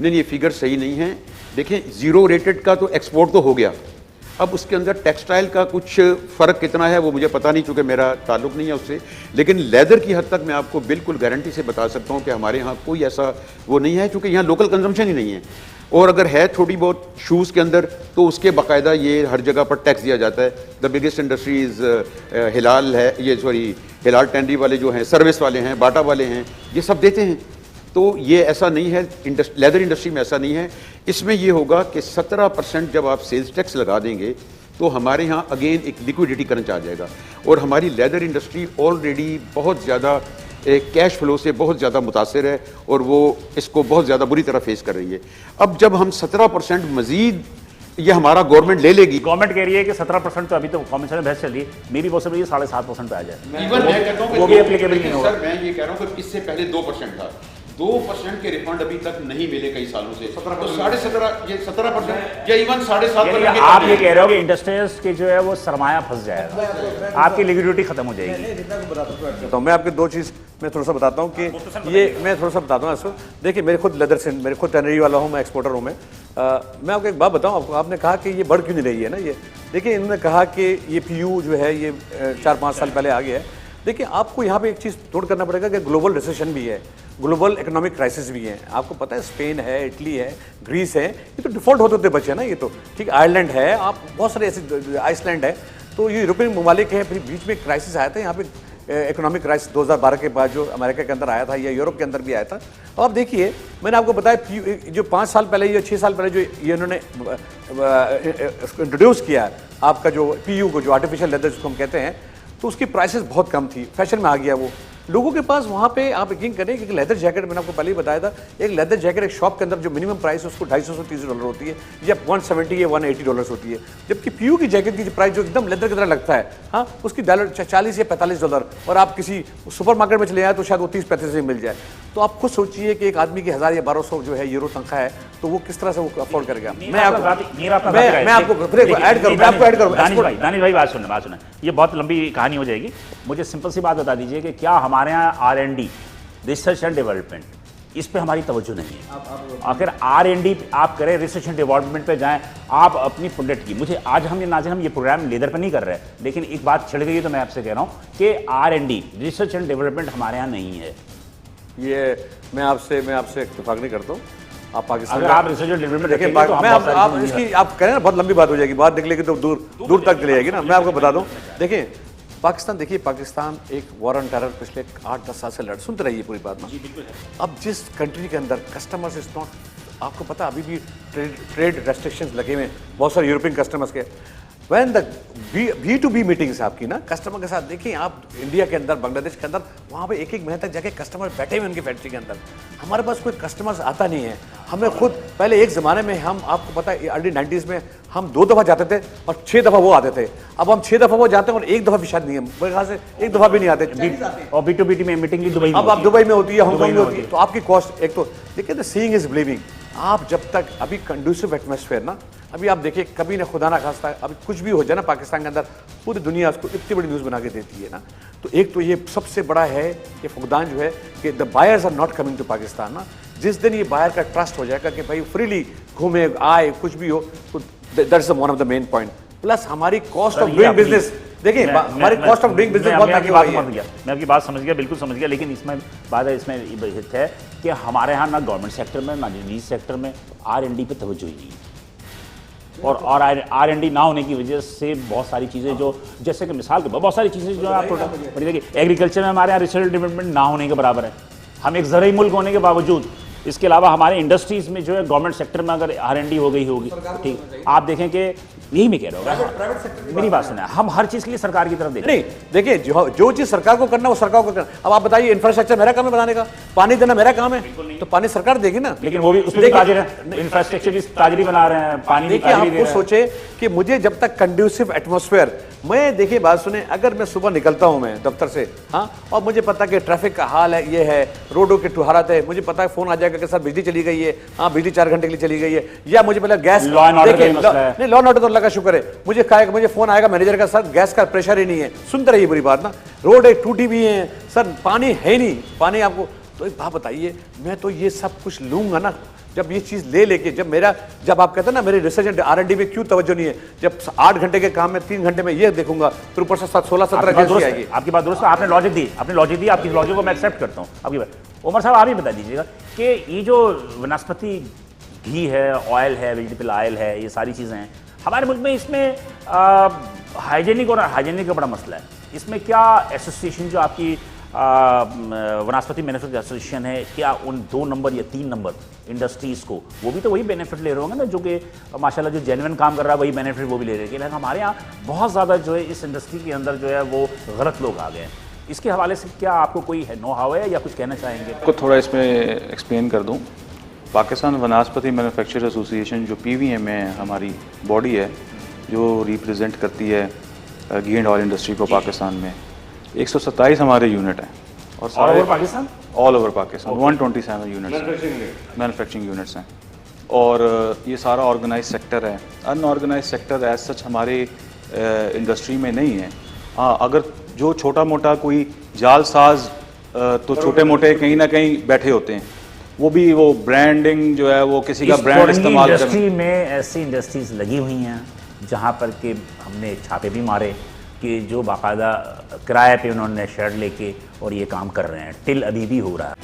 नहीं, ये फिगर्स सही नहीं है। देखें, जीरो रेटेड का तो एक्सपोर्ट तो हो गया, अब उसके अंदर टेक्सटाइल का कुछ फ़र्क कितना है वो मुझे पता नहीं, चूँकि मेरा ताल्लुक नहीं है उससे। लेकिन लेदर की हद तक मैं आपको बिल्कुल गारंटी से बता सकता हूँ कि हमारे यहाँ कोई ऐसा वो नहीं है, क्योंकि यहाँ लोकल कंजम्पशन ही नहीं है। और अगर है थोड़ी बहुत शूज़ के अंदर तो उसके बाकायदा ये हर जगह पर टैक्स दिया जाता है। द बिगेस्ट इंडस्ट्रीज हिलाल है, ये सॉरी हिलाल टेंडरी वाले जो हैं, सर्विस वाले हैं, बाटा वाले हैं, ये सब देते हैं। तो ये ऐसा नहीं है, लेदर इंडस्ट्री में ऐसा नहीं है। इसमें ये होगा कि 17% जब आप सेल्स टैक्स लगा देंगे तो हमारे यहाँ अगेन एक लिक्विडिटी करंट आ जाएगा। और हमारी लेदर इंडस्ट्री ऑलरेडी बहुत ज़्यादा कैश फ्लो से बहुत ज़्यादा मुतासिर है और वो इसको बहुत ज़्यादा बुरी तरह फेस कर रही है। अब जब हम 17% मज़ीद ये हमारा गवर्नमेंट ले लेगी, गवर्नमेंट कह रही है कि 17% तो अभी तो कॉमन सेंस बहस चल रही है, मेरी पॉसिबल ये 7.5% पे आ जाए। इवन मैं कहता हूँ वो भी एप्लीकेबल नहीं होगा। सर मैं ये कह रहा हूँ कि इससे पहले 2% था, 2% के रिफंड अभी तक नहीं मिले कई सालों से। तो 17.5 ये 17% या इवन 7.5%। आप ये कह रहे हो कि इंडस्ट्रीज के जो है वो सरमाया फंस जाएगा, आपकी लिक्विडिटी खत्म हो जाएगी। तो मैं आपकी 2 चीज़ मैं थोड़ा सा बताता हूँ कि ये मैं थोड़ा सा बताता हूँ इसको। देखिए, मेरे खुद लेदर से मेरे खुद टैनरी वाला हूँ, मैं एक्सपोर्टर हूँ। मैं आपको एक बात बताऊँ, आपको आपने कहा कि ये बढ़ क्यों नहीं रही है ना। ये देखिए, इन्होंने कहा कि ये पीयू जो है ये 4-5 साल पहले आ गया है। देखिए, आपको यहाँ पे एक चीज़ नोट करना पड़ेगा कि ग्लोबल रिसेशन भी है, ग्लोबल इकोनॉमिक क्राइसिस भी है। आपको पता है स्पेन है, इटली है, ग्रीस है, ये तो डिफॉल्ट होते होते बचे ना। ये तो ठीक, आयरलैंड है, आप बहुत सारे ऐसे, आइसलैंड है, तो ये यूरोपियन ममालिक हैं। फिर बीच में क्राइसिस आया था यहाँ पे, इकोनॉमिक क्राइसिस 2012 के बाद जो अमेरिका के अंदर आया था या यूरोप के अंदर भी आया था। अब आप देखिए, मैंने आपको बताया जो 5 साल पहले या 6 साल पहले जो ये इन्होंने इंट्रोड्यूस किया है आपका जो पीयू को, जो आर्टिफिशियल लेदर जिसको हम कहते हैं, तो उसकी प्राइसेस बहुत कम थी, फैशन में आ गया वो लोगों के पास। वहाँ पे आप यकीन करें कि लेदर जैकेट, मैंने आपको पहले ही बताया था, एक लेदर जैकेट एक शॉप के अंदर जो मिनिमम प्राइस है उसको $250-$300 होती है, या $170 या $180 होती है। जबकि पीयू की जैकेट की प्राइस जो एकदम लेदर की तरह लगता है, हाँ, उसकी $40 या $45, और आप किसी सुपरमार्केट में चले जाए तो शायद वो 30-35 में मिल जाए। तो आप खुद सोचिए कि एक आदमी की 1000 या 1200 जो है यूरो तनख्वाह है, तो वो किस तरह से वो अफोर्ड करेगा। मैं आपको ऐड करूँ। दानिश भाई बात सुना, ये बहुत लंबी कहानी हो जाएगी। मुझे सिंपल सी बात बता दीजिए कि क्या हमारे यहाँ R&D, रिसर्च एंड डेवलपमेंट, इस पे हमारी तवज्जो नहीं है। आखिर R&D आप करें, रिसर्च एंड डेवलपमेंट पे जाएं, आप अपनी प्रोडक्ट की। मुझे आज हम ये प्रोग्राम लेदर पर नहीं कर रहे हैं, लेकिन एक बात छिड़ गई तो मैं आपसे कह रहा हूँ कि R&D, रिसर्च एंड डेवलपमेंट हमारे यहाँ नहीं है। ये मैं आपसे इत्तेफाक नहीं करता हूँ। आप पाकिस्तान, अगर आप रिसर्च एंड डेवलपमेंट देखिए, आप इसकी आप करें ना, बहुत लंबी बात हो जाएगी, बात निकलेगी तो दूर तक चली जाएगी ना। मैं आपको बता दूं, देखिए पाकिस्तान एक वॉर ऑन टेरर पिछले 8-10 साल से लड़, सुनते रहिए पूरी बात ना। अब जिस कंट्री के अंदर कस्टमर्स इज नॉट, आपको पता अभी भी ट्रेड रेस्ट्रिक्शंस लगे हुए हैं बहुत सारे यूरोपियन कस्टमर्स के। वैन द B2B मीटिंग्स आपकी ना कस्टमर के साथ, देखिए आप इंडिया के अंदर, बांग्लादेश के अंदर, वहाँ पे 1-1 महीने तक जाके कस्टमर बैठे हुए उनकी फैक्ट्री के अंदर। हमारे पास कोई कस्टमर्स आता नहीं है। हमें खुद पहले एक ज़माने में हम, आपको पता है अर्ली 90s में हम 2 दफ़ा जाते थे और 6 दफ़ा वो आते थे। अब हम 6 दफ़ा वो जाते हैं और 1 दफ़ा भी शायद नहीं है, मेरे ख्याल से 1 दफ़ा भी नहीं आते। और B2B में मीटिंग भी दुबई में, अब आप दुबई में होती है, हांगकांग में होती है, तो आपकी कॉस्ट एक तो देखिए, द सीइंग इज बिलीविंग। आप जब तक अभी कंडूसिव एटमॉस्फेयर ना, अभी आप देखिए कभी ना खुदा ना खास्ता अभी कुछ भी हो जाए ना पाकिस्तान के अंदर, पूरी दुनिया उसको इतनी बड़ी न्यूज़ बना के देती है ना। तो एक तो ये सबसे बड़ा है कि फुकदान जो है कि the buyers are not coming to Pakistan ना। जिस दिन ये बायर का ट्रस्ट हो जाएगा कि भाई फ्रीली घूमे आए कुछ भी हो, तो that's one of the main point. Plus हमारी कॉस्ट ऑफ डूइंग बिजनेस, देखिए हमारी कॉस्ट ऑफ डूइंग बिजनेस बहुत महंगी हो रही है। मैं आपकी बात समझ गया, बिल्कुल समझ गया, लेकिन इसमें बात है, इसमें हित है कि हमारे यहाँ ना गवर्नमेंट सेक्टर में ना निजी सेक्टर में R&D पे तवज्जो ही नहीं है। और R&D ना होने की वजह से बहुत सारी चीज़ें जो, जैसे कि मिसाल के बहुत सारी चीज़ें जो आप प्रोडक्ट देखिए, एग्रीकल्चर में हमारे यहाँ रिसर्च डेवलपमेंट ना होने के बराबर है। हम एक ज़रूरी मुल्क होने के बावजूद, इसके अलावा हमारे इंडस्ट्रीज़ में जो है गवर्नमेंट सेक्टर में अगर R&D हो गई होगी, ठीक, आप देखें कि यही मैं कह रहा हूँ, मेरी बात सुना, हम हर चीज़ के लिए सरकार की तरफ देखें। नहीं देखिए, जो चीज़ सरकार को करना वो सरकार को करना। अब आप बताइए, इंफ्रास्ट्रक्चर मेरा काम है बनाने का, पानी देना मेरा काम है, तो पानी सरकार देगी ना। लेकिन वो भी उसमें भी ताजिर है, इंफ्रास्ट्रक्चर भी ताजरी बना रहे हैं, पानी भी देखिए, ताजरी दे आप रहे हैं। सोचे कि मुझे जब तक कंड्यूसिव एटमॉस्फेयर, मैं देखिए बात सुने, अगर मैं सुबह निकलता हूं मैं दफ्तर से, हाँ, और मुझे पता कि ट्रैफिक का हाल है, ये है, रोडों की ठुहारत है, मुझे पता है फोन आ जाएगा कि सर बिजली चली गई है, हाँ बिजली 4 घंटे के लिए चली गई है, या मुझे पहले गैस, लॉ एंड ऑर्डर देखिए, का मसला है। नहीं लॉ एंड ऑर्डर तो अल्लाह का शुक्र है, मुझे फोन आएगा मैनेजर का, सर गैस का प्रेशर ही नहीं है। सुनते रहिए बुरी बात ना, रोड एक टूटी भी है, सर पानी है नहीं, पानी आपको, तो एक बात बताइए, मैं तो ये सब कुछ लूंगा ना जब ये चीज़ लेके, जब आप कहते हैं ना मेरे रिसर्च एंड R&D में क्यों तवज्जो नहीं है, जब 8 घंटे के काम में 3 घंटे में ये देखूंगा, फिर ऊपर से 16-17 एजेंसी आएगी। आपकी बात दुरुस्त है, आपने लॉजिक दी, आपकी लॉजिक को मैं एक्सेप्ट करता हूँ। आपकी बात उमर साहब, आप ही बता दीजिएगा कि ये जो वनस्पति घी है, ऑयल है, वेजिटेबल ऑयल है, ये सारी चीज़ें हैं हमारे मुल्क में, इसमें हाइजीनिक और हाइजीनिक का बड़ा मसला है। इसमें क्या एसोसिएशन जो आपकी वनस्पति मैन्युफैक्चरिंग एसोसिएशन है, क्या उन 2 नंबर या 3 नंबर इंडस्ट्रीज़ को, वो भी तो वही बेनिफिट ले रहे होंगे ना, जो कि माशाल्लाह जो जेन्युइन काम कर रहा है वही बेनिफिट वो भी ले रहे हैं। लेकिन हमारे यहाँ बहुत ज़्यादा जो है इस इंडस्ट्री के अंदर जो है वो गलत लोग आ गए हैं। इसके हवाले से क्या आपको कोई नो हाव है या कुछ कहना चाहेंगे? को थोड़ा इसमें एक्सप्लेन कर दूं। पाकिस्तान वनस्पति मैन्युफैक्चरर एसोसिएशन जो PVM है, हमारी बॉडी है जो रिप्रेजेंट करती है घी एंड ऑयल इंडस्ट्री को पाकिस्तान में। 127 हमारे यूनिट हैं और all over Pakistan, 127 units manufacturing units हैं। और ये सारा ऑर्गेनाइज सेक्टर है। अनऑर्गेनाइज सेक्टर एज सच हमारे इंडस्ट्री में नहीं है। हाँ, अगर जो छोटा मोटा कोई जालसाज तो छोटे मोटे कहीं ना कहीं बैठे होते हैं, वो भी वो ब्रांडिंग जो है वो किसी का ब्रांड इस्तेमाल कर। इंडस्ट्री में ऐसी इंडस्ट्रीज लगी हुई हैं जहाँ पर कि हमने छापे भी मारे कि जो बाकायदा किराए पे उन्होंने शेड लेके और ये काम कर रहे हैं, टिल अभी भी हो रहा है।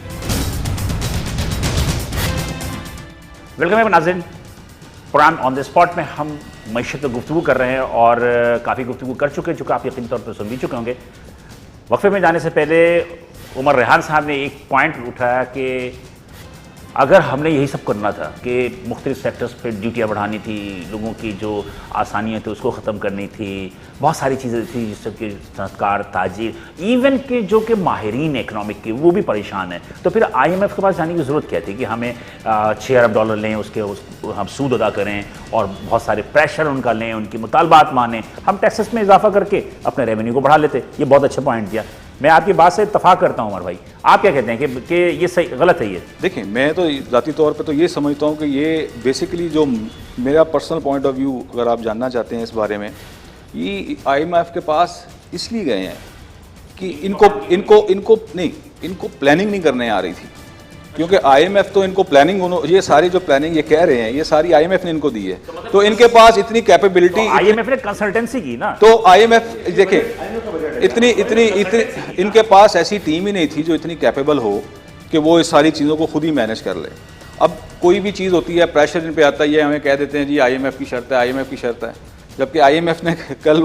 वेलकम है नाज़रीन, प्रोग्राम ऑन द स्पॉट में हम मईशत पर गुफ्तगू कर रहे हैं और काफ़ी गुफ्तगू कर चुके हैं, जो कि आप यकीनी तौर पर सुन भी चुके होंगे। वक्फे में जाने से पहले उमर रेहान साहब ने एक पॉइंट उठाया कि अगर हमने यही सब करना था कि मुख्तलिफ सेक्टर्स पे ड्यूटियाँ बढ़ानी थी, लोगों की जो आसानियाँ थी उसको ख़त्म करनी थी, बहुत सारी चीज़ें थी जिससे कि सनतकार, ताजिर, इवन के जो कि माहिरीन इकनॉमिक के वो भी परेशान है, तो फिर IMF के पास जाने की ज़रूरत क्या थी कि हमें $6 अरब लें, हम सूद अदा करें और बहुत सारे प्रेशर उनका लें, उनकी मुतालबात मानें, हम टैक्सेस में इजाफा करके अपने रेवेन्यू को बढ़ा लेते। ये बहुत अच्छा पॉइंट दिया, मैं आपकी बात से इत्तफाक करता हूँ उमर भाई। आप क्या कहते हैं कि ये सही गलत है? ये देखिए, मैं तो ज़ाती तौर पे तो ये समझता हूँ कि ये बेसिकली जो मेरा पर्सनल पॉइंट ऑफ व्यू अगर आप जानना चाहते हैं इस बारे में, ये IMF के पास इसलिए गए हैं कि इनको प्लानिंग नहीं करने आ रही थी, क्योंकि IMF तो इनको प्लानिंग, ये सारी जो प्लानिंग ये कह रहे हैं ये सारी IMF ने इनको दी है, तो इनके पास इतनी कैपेबिलिटी, IMF ने कंसल्टेंसी की ना, तो IMF देखें इतनी इनके पास ऐसी टीम ही नहीं थी जो इतनी कैपेबल हो कि वो इस सारी चीज़ों को खुद ही मैनेज कर ले। अब कोई भी चीज़ होती है, प्रेशर इन पे आता है, ये हमें कह देते हैं जी IMF की शर्त है, IMF की शर्त है, जबकि IMF ने कल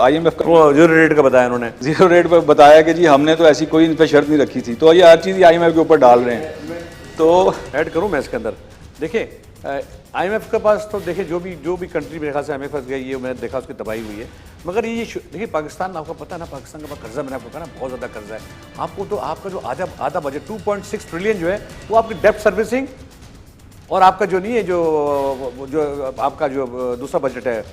IMF का वो जीरो रेट का बताया, उन्होंने जीरो रेट पर बताया कि जी हमने तो ऐसी कोई इन पर शर्त नहीं रखी थी, तो ये हर चीज़ IMF के ऊपर डाल रहे हैं। तो ऐड करूँ मैं इसके अंदर, देखिए IMF के पास तो देखिए जो भी कंट्री मेरे ख्याल से IMF फंस गई है, मैंने देखा उसकी तबाही हुई है। मगर ये देखिए पाकिस्तान, आपको पता है ना, पाकिस्तान का कर्जा, मैंने आपको कहा ना बहुत ज़्यादा कर्जा है। आपको तो आपका जो आधा बजट 2.6 ट्रिलियन जो है वो आपकी डेप्ट सर्विसिंग और आपका जो नहीं है जो आपका जो दूसरा बजट है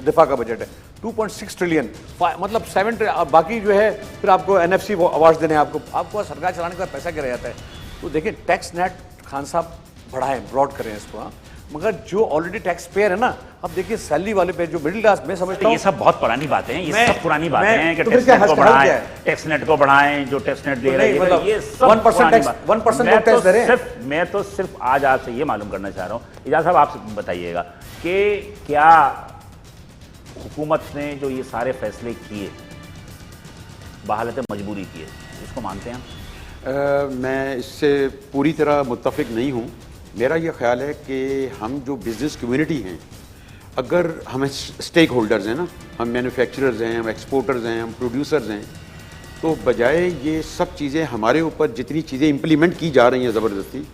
दिफा का बजट है 2.6 ट्रिलियन, मतलब 7 बाकी जो है फिर आपको NFC अवार्ड्स देने हैं, आपको सरकार चलाने का पैसा क्या रह जाता है। तो देखिए टैक्स नेट खान साहब बढ़ाएं, ब्रॉड करें इसको। हाँ, मगर जो ऑलरेडी टैक्स पेयर है ना, अब देखिए सैलरी वाले पे जो मिडिल क्लास, मैं समझता हूँ ये सब बहुत पुरानी बातें हैं, ये सब पुरानी बातें हैं कि तो फिर टैक्स क्या नेट को हल क्या बढ़ाएं, है? टैक्स नेट को बढ़ाएं, जो टैक्स नेट दे तो रहे नहीं, हैं मतलब ये सब 1% टैक्स, 1% लोग टैक्स दे रहे हैं। मैं तो सिर्फ आज आपसे ये मालूम करना चाह रहा हूँ, इजाज़ साहब आप बताइएगा कि क्या हुकूमत ने जो ये सारे फैसले किए बहालत मजबूरी किए, इसको मानते हैं? मैं इससे पूरी तरह मुत्तफिक नहीं हूँ। मेरा ये ख्याल है कि हम जो बिज़नेस कम्युनिटी हैं, अगर हम स्टेक होल्डर्स हैं ना, हम मैन्युफैक्चरर्स हैं, हम एक्सपोर्टर्स हैं, हम प्रोड्यूसर्स हैं, तो बजाय ये सब चीज़ें हमारे ऊपर जितनी चीज़ें इम्प्लीमेंट की जा रही हैं ज़बरदस्ती,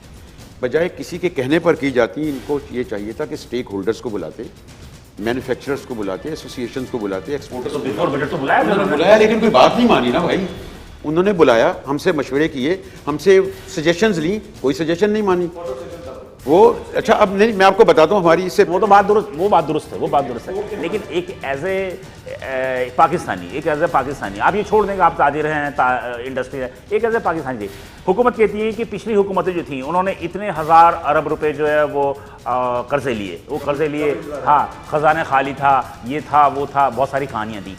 बजाय किसी के कहने पर की जाती, इनको ये चाहिए था कि स्टेक होल्डर्स को बुलाते, मैन्युफैक्चरर्स को बुलाते, एसोसिएशंस को बुलाते, एक्सपोर्टर्स को बिफोर बजट तो बुलाया उन्होंने बुलाया, लेकिन कोई बात नहीं मानी ना भाई। उन्होंने बुलाया, हमसे मशवरे किए, हमसे सजेशंस ली, कोई सजेशन नहीं मानी वो। अच्छा अब नहीं, मैं आपको बताता हूँ हमारी इससे वो बात दुरुस्त है, लेकिन एक एज ए पाकिस्तानी आप ये छोड़ देंगे, आप ताजिर हैं, इंडस्ट्री है, एक एज ए पाकिस्तानी हुकूमत कहती है कि पिछली हुकूमतें जो थी उन्होंने इतने हज़ार अरब रुपए जो है वो कर्जे लिए, हाँ, खजाना खाली था, ये था, वो था, बहुत सारी कहानियाँ दी।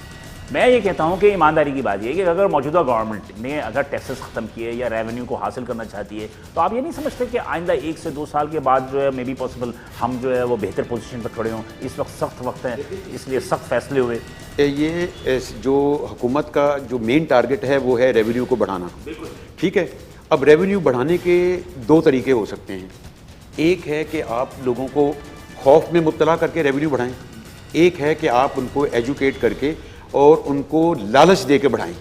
मैं ये कहता हूँ कि ईमानदारी की बात ये है कि अगर मौजूदा गवर्नमेंट ने अगर टैक्सेस ख़त्म किए या रेवेन्यू को हासिल करना चाहती है, तो आप ये नहीं समझते कि आइंदा 1 से 2 साल के बाद जो है मे बी पॉसिबल हम जो है वो बेहतर पोजीशन पर खड़े हों? इस वक्त सख्त वक्त है, इसलिए सख्त फैसले हुए। ये जो हुकूमत का जो मेन टारगेट है वो है रेवेन्यू को बढ़ाना, ठीक है। अब रेवेन्यू बढ़ाने के 2 तरीके हो सकते हैं। एक है कि आप लोगों को खौफ में मुब्तला करके रेवेन्यू बढ़ाएं, एक है कि आप उनको एजुकेट करके और उनको लालच दे के बढ़ाएं,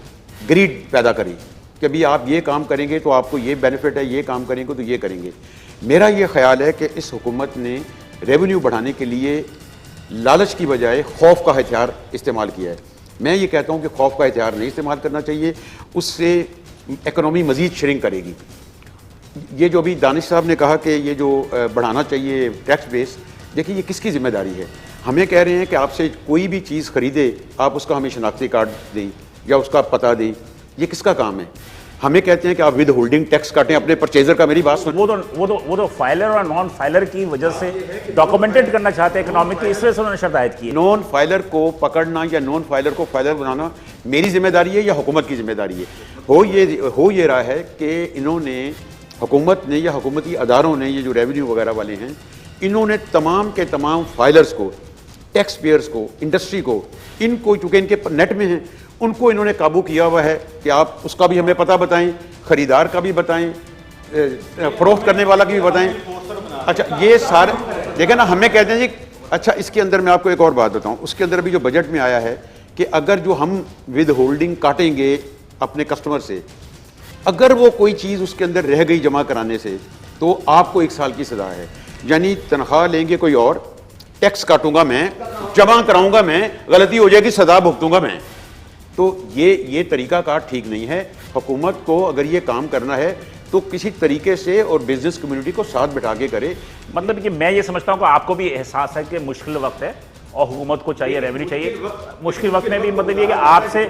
ग्रीड पैदा करें कि अभी आप ये काम करेंगे तो आपको ये बेनिफिट है, ये काम करेंगे तो ये करेंगे। मेरा ये ख्याल है कि इस हुकूमत ने रेवेन्यू बढ़ाने के लिए लालच की बजाय खौफ का हथियार इस्तेमाल किया है। मैं ये कहता हूँ कि खौफ का हथियार नहीं इस्तेमाल करना चाहिए, उससे इकनॉमी मज़ीद श्रिंक करेगी। ये जो अभी दानिश साहब ने कहा कि ये जो बढ़ाना चाहिए टैक्स बेस, देखिए ये किसकी जिम्मेदारी है? हमें कह रहे हैं कि आपसे कोई भी चीज़ खरीदे आप उसका हमें शनाख्ती कार्ड दें या उसका पता दें, ये किसका काम है? हमें कहते हैं कि आप विद होल्डिंग टैक्स काटें अपने परचेजर का। मेरी बात सुन, वो तो फाइलर और नॉन फाइलर की वजह से डॉक्यूमेंटेड करना चाहते हैं इकोनॉमिक की, इस वजह से उन्होंने शर्त आयद की है। नॉन फाइलर को पकड़ना या नॉन फाइलर को फाइलर बनाना मेरी जिम्मेदारी है या हुकूमत की जिम्मेदारी है? हो ये रहा है कि इन्होंने, हुकूमत ने या हुकूमती अदारों ने, ये जो रेवेन्यू वगैरह वाले हैं, इन्होंने तमाम के तमाम फाइलर्स को, टैक्स पेयर्स को, इंडस्ट्री को, इनको चूँकि इनके नेट में हैं, उनको इन्होंने काबू किया हुआ है कि आप उसका भी हमें पता बताएं, ख़रीदार का भी बताएं, फ़रोख्त करने वाला की भी बताएं। अच्छा ये सारे देखें ना, हमें कहते हैं जी। अच्छा इसके अंदर मैं आपको एक और बात बताऊं, उसके अंदर अभी जो बजट में आया है कि अगर जो हम विद होल्डिंग काटेंगे अपने कस्टमर से, अगर वो कोई चीज़ उसके अंदर रह गई जमा कराने से, तो आपको 1 साल की सज़ा है। यानी तनख्वाह लेंगे कोई और, टैक्स काटूंगा मैं, जमा कराऊंगा मैं, गलती हो जाएगी सज़ा भुगतूंगा मैं। तो ये तरीकाकार ठीक नहीं है। हुकूमत को अगर ये काम करना है तो किसी तरीके से और बिजनेस कम्युनिटी को साथ बिठा के करे। मतलब कि मैं ये समझता हूँ कि आपको भी एहसास है कि मुश्किल वक्त है और हुकूमत को चाहिए, रेवेन्यू चाहिए मुश्किल वक्त में भी। मतलब ये कि आपसे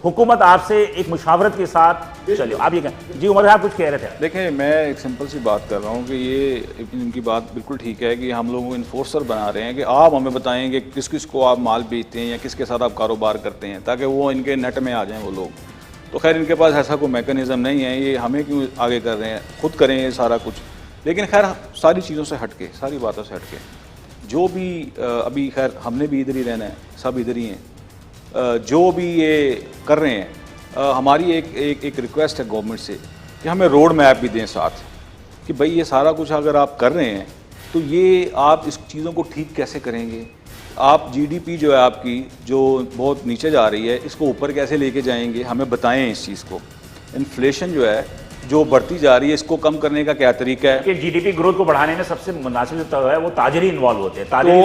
हुकूमत आपसे एक मुशावरत के साथ चलिए। आप ये कहें जी, उमर साहब कुछ कह रहे थे। देखिए मैं एक सिंपल सी बात कर रहा हूँ कि ये इनकी बात बिल्कुल ठीक है कि हम लोगों को इन्फोर्सर बना रहे हैं कि आप हमें बताएं कि किस किस को आप माल बेचते हैं या किसके साथ आप कारोबार करते हैं, ताकि वो इनके नेट में आ जाएं वो लोग। तो खैर इनके पास ऐसा कोई मैकेनिज़्म नहीं है, ये हमें क्यों आगे कर रहे हैं, खुद करें ये सारा कुछ। लेकिन खैर सारी चीज़ों से हट के, सारी बातों से हट के, जो भी अभी खैर हमने भी इधर ही रहना है, सब इधर ही हैं, जो भी ये कर रहे हैं, हमारी एक रिक्वेस्ट है गवर्नमेंट से कि हमें रोड मैप भी दें साथ, कि भाई ये सारा कुछ अगर आप कर रहे हैं तो ये आप इस चीज़ों को ठीक कैसे करेंगे। आप जीडीपी जो है आपकी जो बहुत नीचे जा रही है, इसको ऊपर कैसे लेके जाएंगे, हमें बताएं इस चीज़ को। इन्फ्लेशन जो है जो बढ़ती जा रही है, इसको कम करने का क्या तरीका है। कि जीडीपी ग्रोथ को बढ़ाने में सबसे मुनासिब जो है वो ताजर ही इन्वॉल्व होते हैं, ताजर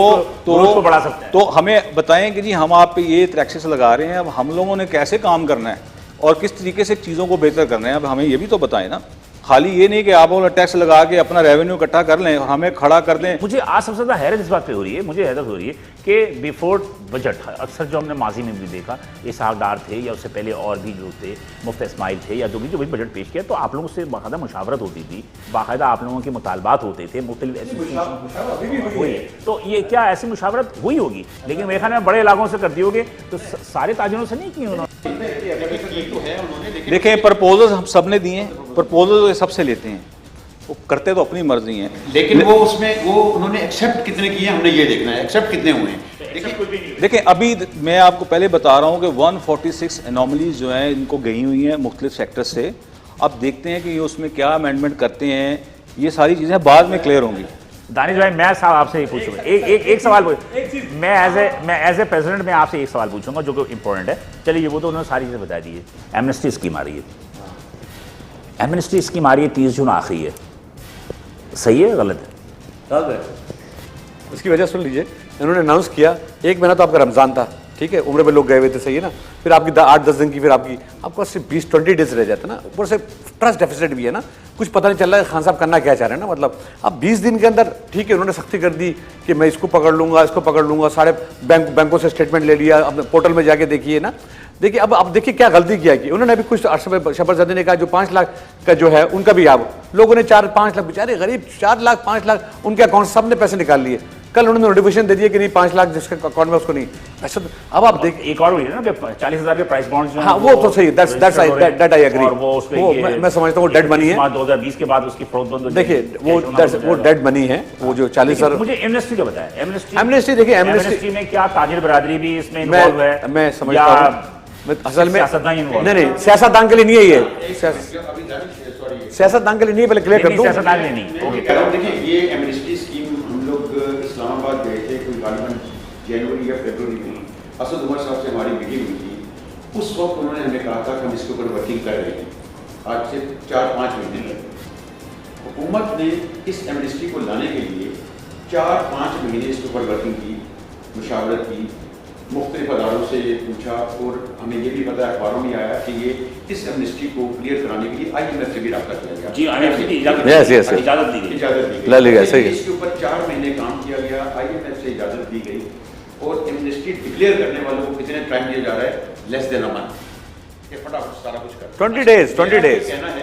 ग्रोथ को बढ़ा सकते हैं। तो हमें बताएं कि जी हम आप पे ये टैक्सेस लगा रहे हैं, अब हम लोगों ने कैसे काम करना है और किस तरीके से चीज़ों को बेहतर करना है, अब हमें ये भी तो बताएं ना। खाली ये नहीं कि आप लोग टैक्स लगा के अपना रेवेन्यू इकट्ठा कर लें और हमें खड़ा कर दें। मुझे आज सबसे ज़्यादा हैरत इस बात पे हो रही है, मुझे हैरत हो रही है कि बिफोर बजट अक्सर जो हमने माजी में भी देखा, इसहाक डार थे या उससे पहले और भी जो थे, मुफ्ती इस्माइल थे या जो भी बजट पेश किया, तो आप लोगों से बाकायदा मुशावरत होती थी, बाकायदा आप लोगों के मुतालबात होते थे, मुख्तलिफ ऐसी हुई। तो ये क्या ऐसी मुशावरत हुई होगी? लेकिन मेरे ख्याल में बड़े इलाकों से कर दी होगी, तो सारे ताजिरों से नहीं की उन्होंने। देखें, प्रपोजल हम सब ने दिए हैं, प्रपोजल सबसे लेते हैं, वो करते तो अपनी मर्जी हैं, लेकिन वो उसमें वो उन्होंने एक्सेप्ट कितने किए हमने ये देखना है, एक्सेप्ट कितने हुए हैं। देखें अभी मैं आपको पहले बता रहा हूँ कि 146 एनॉमलीज जो हैं इनको गई हुई हैं मुख्तलिफ सेक्टर से। अब देखते हैं कि ये उसमें क्या अमेंडमेंट करते हैं, ये सारी चीज़ें बाद में क्लियर होंगी। दानिश भाई, मैं साहब आपसे ही पूछूंगा, एक सवाल मैं एज ए प्रेसिडेंट मैं आपसे एक सवाल पूछूंगा जो कि इंपॉर्टेंट है। चलिए, वो तो उन्होंने सारी चीज़ें बता दी है। एमनेस्टी स्कीम आ रही है, एमनेस्टी स्कीम आ रही है, 30 जून आखिरी है, सही है गलत है? उसकी वजह सुन लीजिए, इन्होंने अनाउंस किया, एक महीना तो आपका रमज़ान था, ठीक है, उम्र में लोग गए हुए थे, सही है ना, फिर आपकी 8-10 दिन की, फिर आपको सिर्फ 20-20 डेज रह जाता है ना, ऊपर से ट्रस्ट डेफिसिट भी है ना, कुछ पता नहीं चल रहा है खान साहब करना क्या चाह रहे हैं ना। मतलब अब 20 दिन के अंदर, ठीक है, उन्होंने सख्ती कर दी कि मैं इसको पकड़ लूंगा, इसको पकड़ लूंगा, सारे बैंकों से स्टेटमेंट ले लिया, अपने पोर्टल में जाके देखिए ना। देखिए अब देखिए क्या गलती किया कि उन्होंने अभी कुछ शबरजदी ने कहा जो 5 लाख का जो है उनका भी, आप लोगों ने 4-5 लाख, बेचारे गरीब 4 लाख 5 लाख उनके अकाउंट सब ने पैसे निकाल लिए। कल उन्होंने नोटिफिकेशन दे दिया कि नहीं 5 लाख जिसके अकाउंट में उसको नहीं ऐसा। अब आप देख, एक और हुई है ना कि 40,000 के प्राइस बॉन्ड्स, हाँ वो तो सही, दैट आई एग्री, वो मैं समझता हूँ डेड मनी है। 2020 के बाद उसकी फरोख्त बंद हो देखिए वो डेड मनी है, वो जो 40,000। मुझे एमनेस्टी का बताया, एमनेस्टी देखिए, एमनेस्टी में क्या ताजिर बरादरी भी इसमें इन्वॉल्व है? मैं समझता हूँ असल में नहीं, सियासतदान के लिए नहीं है ये, सियासतदान के लिए नहीं, पहले क्लियर कर दूं। सियासतदान के लिए नहीं। देखिए, ये एमनेस्टी स्कीम हम लोग इस्लामाबाद गए थे, कोई गालिबन जनवरी या फरवरी में, असद उमर साहब से हमारी मीटिंग हुई थी। उस वक्त उन्होंने हमें कहा था कि हम इसके ऊपर वर्किंग कर रहे हैं, आज से 4-5 महीने लगे। हुकूमत ने इस एमनेस्टी को लाने के लिए 4-5 महीने इसके ऊपर वर्किंग की, मुशावरत की, मुख्तलिफ अदारों से पूछा, और हमें ये भी पता है, अखबारों में आया कि ये इस एमनेस्टी को क्लियर कराने के लिए IMF से भी रब्ता किया गया। जी, IMF की इजाजत दी गई। इसके ऊपर 4 महीने काम किया गया, IMF से इजाजत दी गई, और एमनेस्टी डिक्लेयर करने वालों को कितने टाइम दिया जा रहा है? लेस देन अ मंथ, फटाफट सारा कुछ कर 20 डेज। कहना है।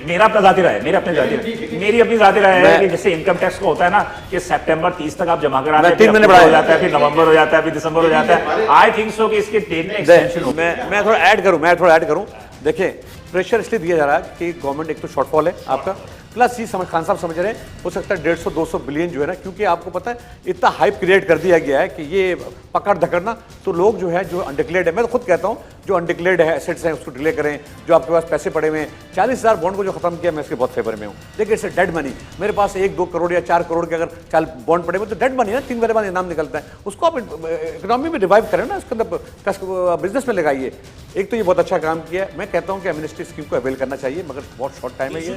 मेरा अपना जाती राय है, मेरी अपनी जाती राय है कि जैसे इनकम टैक्स को होता है ना कि सितंबर 30 तक आप जमा कराते हैं, 3 महीने बढ़ाया जाता है, फिर नवंबर हो जाता है, फिर दिसंबर हो जाता है। आई थिंक सो कि इसके डेट में एक्सटेंशन हो। मैं थोड़ा ऐड करूं। देखिए, प्रेशर इसलिए दिया जा रहा है कि गवर्नमेंट एक तो शॉर्टफॉल है आपका, प्लस ये खान साहब समझ रहे हैं हो सकता है 150-200 बिलियन जो है ना, क्योंकि आपको पता है इतना हाइप क्रिएट कर दिया गया है कि ये पकड़ धकड़ना, तो लोग जो है जो अनडिक्लेयर्ड है, मैं तो खुद कहता हूँ जो अनडिक्लेयर्ड है एसेट्स हैं उसको डिक्लेयर करें, जो आपके पास पैसे पड़े हुए हैं। 40,000 बॉन्ड को जो खत्म किया, मैं इसके बहुत फेवर में हूँ। देखिए, इट्स डेड मनी। मेरे पास 1-2 करोड़ या 4 करोड़ के अगर 4 बॉन्ड पड़े हुए तो डेड मनी है ना, 3 महीने बाद इनाम निकलता है, उसको आप इकोनॉमी में रिवाइव करें ना, उसके अंदर बिजनेस में लगाइए। एक तो ये बहुत अच्छा काम किया है, मैं कहता हूँ कि एमनेस्टी स्कीम को अवेल करना चाहिए, मगर बहुत शॉर्ट टाइम है ये।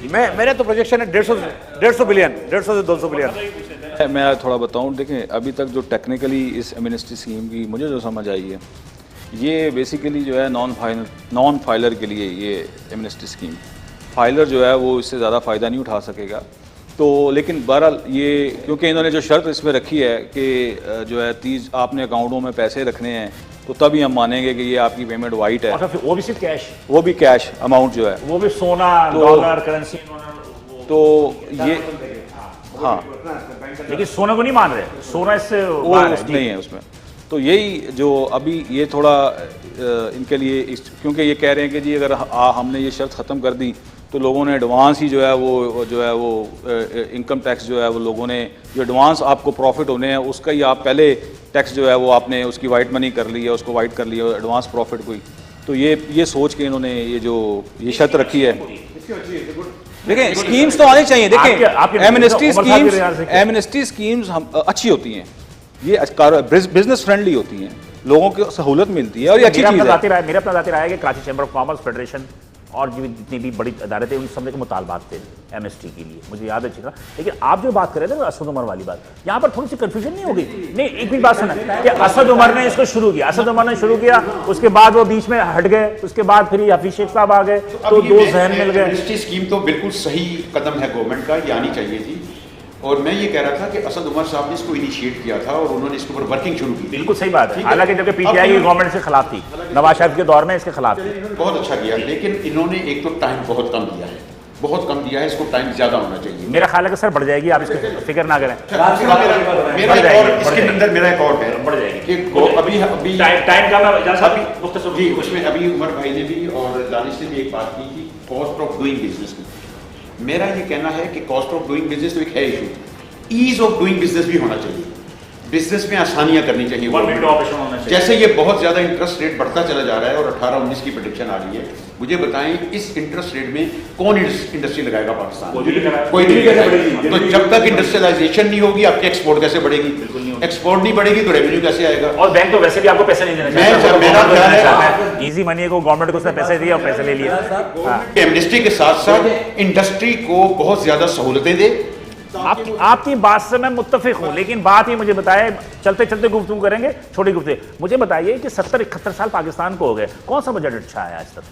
मेरे तो प्रोजेक्शन है 150 बिलियन, 150 से 200 बिलियन। मैं थोड़ा बताऊं, देखें अभी तक जो टेक्निकली इस एमनेस्टी स्कीम की मुझे जो समझ आई है, ये बेसिकली जो है नॉन फाइलर के लिए ये एमनेस्टी स्कीम, फाइलर जो है वो इससे ज़्यादा फ़ायदा नहीं उठा सकेगा। तो लेकिन बहरहाल ये, क्योंकि इन्होंने जो शर्त इसमें रखी है कि जो है 30 आपने अकाउंटों में पैसे रखने हैं, तो तभी हम मानेंगे कि ये आपकी पेमेंट वाइट है। और फिर वो भी सिर्फ कैश, वो भी कैश अमाउंट जो है, वो भी सोना, डॉलर, करेंसी, तो ये हाँ, लेकिन सोना को नहीं मान रहे, सोना इससे वो नहीं है उसमें। तो यही जो अभी ये थोड़ा इनके लिए क्योंकि ये कह रहे हैं कि जी अगर हमने ये शर्त ख़त्म कर दी तो लोगों ने एडवांस ही जो है वो इनकम टैक्स जो है वो लोगों ने जो एडवांस आपको प्रॉफिट होने हैं उसका ही आप पहले टैक्स जो है वो आपने उसकी वाइट मनी कर ली है, उसको वाइट कर लिया एडवांस प्रॉफिट कोई। तो ये सोच के इन्होंने ये शर्त रखी है। देखें, स्कीम्स तो आनी चाहिए। देखें, एमनेस्टी स्कीम्स हम अच्छी होती हैं, ये बिजनेस फ्रेंडली होती हैं, लोगों को सहूलत मिलती है और ये अच्छी चीज़ है। मेरा अपना जाती राय है कि Karachi chamber of commerce, federation और जो जितनी भी बड़ी अदालतें थे उन सब के मुतालबात थे एमएसटी के लिए, मुझे याद है अच्छी तरह। लेकिन आप जो बात कर रहे थे ना असद उमर वाली बात, यहाँ पर थोड़ी सी कंफ्यूजन नहीं हो गई? नहीं, एक भी बात सुना कि असद उमर ने इसको शुरू किया, असद उमर ने शुरू किया, उसके बाद वो बीच में हट गए, उसके बाद फिर हफीज शेख साहब आ गए, तो दो जहन मिल गए। एमएसटी स्कीम तो बिल्कुल सही कदम है गवर्नमेंट का, ये आनी चाहिए थी। और मैं ये कह रहा था कि असद उमर साहब ने इसको इनिशिएट किया था और उन्होंने इसके ऊपर वर्किंग शुरू की। बिल्कुल सही बात है, हालांकि जबकि पीटीआई की गवर्नमेंट से खिलाफ थी, नवाज शरीफ के दौर में इसके खिलाफ थी। बहुत अच्छा किया, लेकिन इन्होंने एक तो टाइम बहुत कम दिया है, बहुत कम दिया है, इसको टाइम ज्यादा होना चाहिए। मेरा ख्याल है कि सर बढ़ जाएगी, आप इसकी फिक्र ना करें। इसके अंदर मेरा एक और है बढ़ जाएगी कि अभी टाइम का मैं जी, उसमें अभी उमर भाई ने भी और दानिश ने भी एक बात की थी कॉस्ट ऑफ डूइंग बिजनेस की। मेरा ये कहना है कि कॉस्ट ऑफ डूइंग बिजनेस तो एक है issue, ease of doing business भी होना चाहिए, बिजनेस में आसानियां करनी चाहिए। ऑपरेशन होना चाहिए। जैसे ये बहुत ज्यादा इंटरेस्ट रेट बढ़ता चला जा रहा है और 18-19 की प्रेडिक्शन आ रही है, मुझे बताएं इस इंटरेस्ट रेट में कौन इंडस्ट्री लगाएगा पाकिस्तान? कोई नहीं लगाएगा। तो जब तक इंडस्ट्रियलाइजेशन नहीं होगी आपकी एक्सपोर्ट कैसे बढ़ेगी? एक्सपोर्ट नहीं बढ़ेगी तो रेवेन्यू कैसे आएगा? और बैंक तो वैसे भी आपको पैसे नहीं देना चाहिए। मेरा ख्याल है इजी मनी को गवर्नमेंट को उसने पैसे दिए और पैसे ले लिए। एमनेस्टी के साथ साथ इंडस्ट्री को बहुत ज्यादा सहूलतें दे। आपकी बात से मैं मुत्तफिक हूं, लेकिन बात ही मुझे बताए, चलते चलते गुफ्तगू करेंगे, छोटी गुफ्तगू। मुझे बताइए कि 70-71 साल पाकिस्तान को हो गए, कौन सा बजट अच्छा है आज तक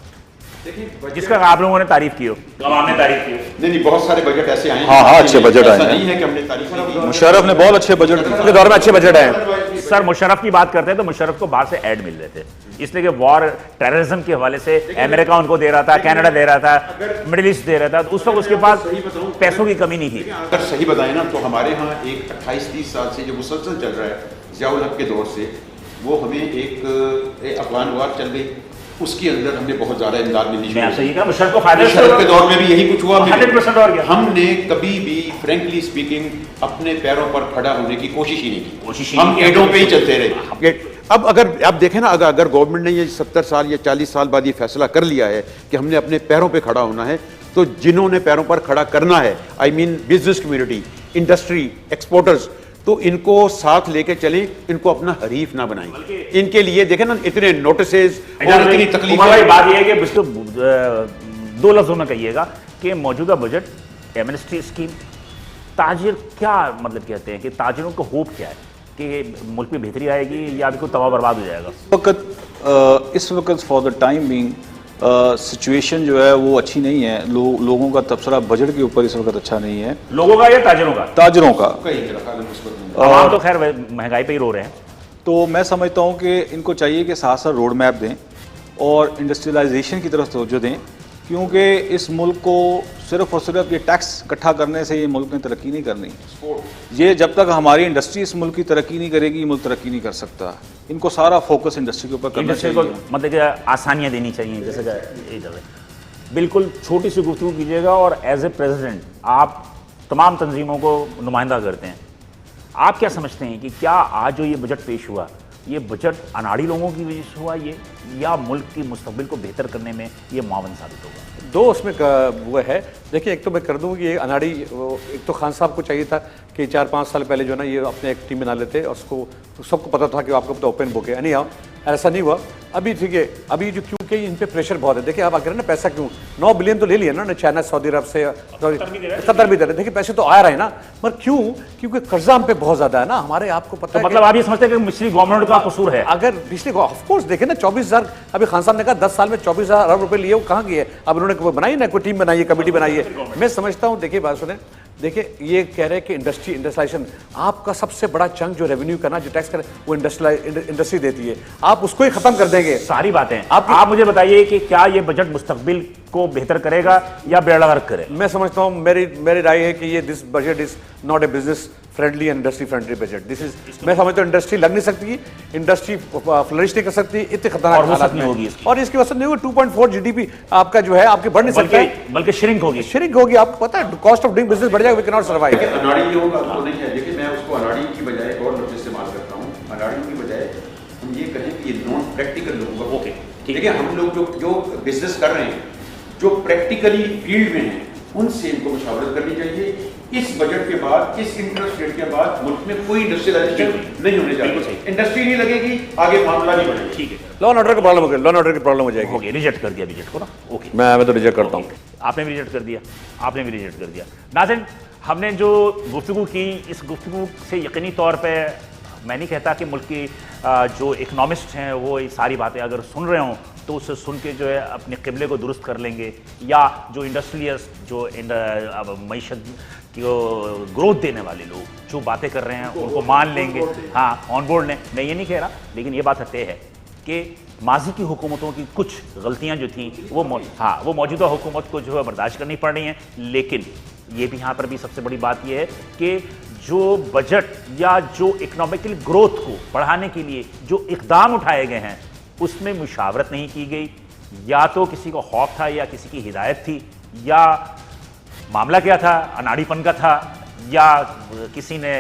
जिसका आप लोगों ने तारीफ की हो, आवाम ने तारीफ की हो? नहीं, बहुत सारे बजट ऐसे आए हैं। हाँ, अच्छे बजट आए हैं। नहीं है कि हमने तारीफ की। मुशर्रफ ने बहुत अच्छे बजट के दौर में अच्छे बजट आए। सर मुशर्रफ की बात करते हैं तो मुशर्रफ को बाहर से ऐड मिल रहे थे, इसलिए कि वॉर टेररिज्म के हवाले से अमेरिका उनको दे रहा था, कनाडा दे रहा था, मिडिल ईस्ट दे रहा था, तो उस वक्त उसके पास पैसों की कमी नहीं थी। अगर सही बताएं ना तो हमारे यहाँ एक 28-30 साल से जो मुसलसल चल रहा है ज़ियाउल हक के दौर से, वो हमें एक अफगान वार चल गई, उसके अंदर हमने बहुत ज्यादा इमदाद मिलनी शुरू की। मुशर्रफ के दौर में भी यही कुछ हुआ। 100% और क्या? हमने कभी भी फ्रेंकली स्पीकिंग अपने पैरों पर खड़ा होने की कोशिश ही नहीं की, हम एडों पे ही चलते रहे। अब अगर आप देखें ना, अगर गवर्नमेंट ने ये 70 साल या 40 साल बाद ये फैसला कर लिया है कि हमने अपने पैरों पे खड़ा होना है, तो जिन्होंने पैरों पर खड़ा करना है, I mean business community, industry, exporters, तो इनको साथ लेके चलें, इनको अपना हरीफ ना बनाएं। इनके लिए देखें ना इतने नोटिसेस और इतनी तकलीफें। बात यह है कि इसको 2 लफ्जों में कहिएगा कि मौजूदा बजट, एमनेस्टी स्कीम, ताजिर क्या मतलब कहते हैं कि ताजिरों को होप क्या है कि मुल्क में बेहतरी आएगी या अभी कोई तबाह बर्बाद हो जाएगा? इस वक्त for the time being situation जो है वो अच्छी नहीं है। लोगों का तबसरा बजट के ऊपर इस वक्त अच्छा नहीं है। लोगों का या ताजिरों का? ताजिरों का। आवाम तो खैर महंगाई पे ही रो रहे हैं। तो मैं समझता हूँ कि इनको चाहिए कि साथ साथ रोड मैप दें और इंडस्ट्रियलाइजेशन की तरफ तवज्जो दें, क्योंकि इस मुल्क को सिर्फ और सिर्फ ये टैक्स इकट्ठा करने से ये मुल्क ने तरक्की नहीं करनी। ये जब तक हमारी इंडस्ट्री इस मुल्क की तरक्की नहीं करेगी, ये मुल्क तरक्की नहीं कर सकता। इनको सारा फोकस इंडस्ट्री के ऊपर करना चाहिए। मतलब कि आसानियाँ देनी चाहिए, जैसे कि बिल्कुल छोटी सी गुफ्तगू कीजिएगा। और एज ए प्रेसिडेंट आप तमाम तंजीमों को नुमाइंदा करते हैं, आप क्या समझते हैं कि क्या आज जो ये बजट पेश हुआ, ये बजट अनाड़ी लोगों की वजह से हुआ ये, या मुल्क की मुस्तकबिल को बेहतर करने में ये मुआवन साबित होगा? 2 उसमें वो है। देखिए, एक तो मैं कर दूँ कि ये अनाड़ी, एक तो खान साहब को चाहिए था कि 4-5 साल पहले जो ना ये अपने एक टीम बना लेते, और उसको सबको पता था कि आपको तो ओपन बुक है। नहीं आओ, ऐसा नहीं हुआ। अभी ठीक है, अभी जो क्योंकि इन पे प्रेशर बहुत है। देखिए आप अगर ना पैसा क्यों 9 बिलियन तो ले लिया ना चाइना, सऊदी अरब से, कतर भी दे रहे। देखिए पैसे तो आ रहे हैं ना, मगर क्यों? क्योंकि कर्जा हम पे बहुत ज्यादा है ना हमारे, आपको पता है। मतलब आप ये समझते हैं कि पिछली गवर्नमेंट का कसूर है? अगर पिछले ऑफकोर्स देखें ना 24,000, अभी खान साहब ने कहा 10 साल में 24,000 अरब रुपए लिए, वो कहाँ गए? अब उन्होंने बनाई ना, कोई टीम बनाई है, कमेटी बनाई है। मैं समझता हूँ, देखिए बात सुने, देखिए ये कह रहे हैं कि इंडस्ट्रियलाइजेशन, आपका सबसे बड़ा चंक जो रेवेन्यू करना, जो टैक्स करे, वो इंडस्ट्री देती है, आप उसको ही खत्म कर देंगे। सारी बातें आप मुझे बताइए कि क्या ये बजट मुस्तकबिल को बेहतर करेगा या बेड़ा गर्क करे? मैं समझता हूँ, मेरी राय है कि ये this budget is not a business friendly and industry friendly budget. This is, मैं समझता हूँ इंडस्ट्री लग नहीं सकती, इंडस्ट्री फ्लरिश नहीं कर सकती, इतने खतरनाक हालात में होगी, और इसकी वजह नहीं होगी। 2.4 GDP आपका जो है आपके बढ़ नहीं सकता, बल्कि श्रिंक होगी। आपको पता है कॉस्ट ऑफ डूइंग बिजनेस बढ़ जाएगा, वी कैन नॉट सर्वाइव। अनाड़ी लोगों का तो नहीं है। देखिए मैं उसको अनाड़ी की बजाय और लफ्ज इस्तेमाल करता हूँ। अनाड़ी की बजाय हम ये कहें कि ये नॉन प्रैक्टिकल लोगों का। ओके, देखिए हम लोग जो बिजनेस कर रहे हैं, जो प्रैक्टिकली फील्ड में हैं, उनसे इनको मुशावरत करनी चाहिए। इस बजट के बाद, इस इंटरेस्ट रेट के बाद मुल्क में कोई इंडस्ट्रियलाइजेशन नहीं होने जा रही। इंडस्ट्री नहीं लगेगी, आगे मामला नहीं बढ़ेगा। ठीक है। लॉ एंड ऑर्डर का प्रॉब्लम हो गया, लॉ एंड ऑर्डर की प्रॉब्लम हो जाएगी। हो गया, रिजेक्ट कर दिया बजट को ना, ओके। मैं तो रिजेक्ट करता हूँ। आपने भी रिजेक्ट कर दिया, आपने भी रिजेक्ट कर दिया। नाज़रीन, हमने जो गुफ्तगू की, इस गुफ्तगू से यकीनी तौर पे मैं नहीं कहता कि मुल्क की जो इकनॉमिस्ट हैं वो ये सारी बातें अगर सुन रहे हों तो उससे सुन के जो है अपने क़िबले को दुरुस्त कर लेंगे, या जो इंडस्ट्रियलिस्ट, जो मईशत को ग्रोथ देने वाले लोग जो बातें कर रहे हैं उनको मान लेंगे। हाँ, ऑन बोर्ड ने, मैं ये नहीं कह रहा, लेकिन ये बात तय है कि माजी की हुकूमतों की कुछ गलतियां जो थी वो वो मौजूदा हुकूमत को जो है बर्दाश्त करनी पड़ रही हैं। लेकिन ये भी यहाँ पर भी सबसे बड़ी बात यह है कि जो बजट या जो इकोनॉमिकल ग्रोथ को बढ़ाने के लिए जो इकदाम उठाए गए हैं उसमें मुशावरत नहीं की गई। या तो किसी को खौफ था, या किसी की हिदायत थी, या मामला क्या था, अनाड़ीपन का था, या किसी ने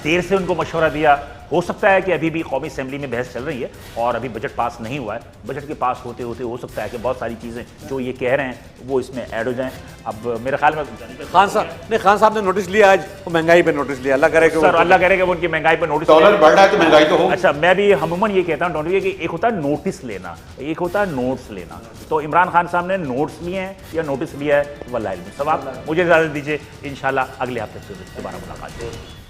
देर से उनको मशवरा दिया। हो सकता है कि अभी भी कौमी असेंबली में बहस चल रही है और अभी बजट पास नहीं हुआ है। बजट के पास होते होते हो सकता है कि बहुत सारी चीज़ें जो ये कह रहे हैं वो इसमें ऐड हो जाएं। अब मेरे ख्याल में खान साहब ने नोटिस लिया आज, वो महंगाई पे नोटिस लिया। अल्लाह करे कि सर, अल्लाह करे कि वो उनकी महंगाई पर नोटिस, डॉलर बढ़ रहा है तो महंगाई तो हो। अच्छा, मैं भी अमूमन ये कहता हूँ डॉक्टर कि एक होता है नोटिस लेना, एक होता है नोट्स लेना। तो इमरान खान साहब ने नोट्स लिए हैं या नोटिस लिया है, वल्लाह इल्म। सब आप मुझे इजाज़त दीजिए, इंशाल्लाह अगले हफ्ते से दोबारा मुलाकात होगी।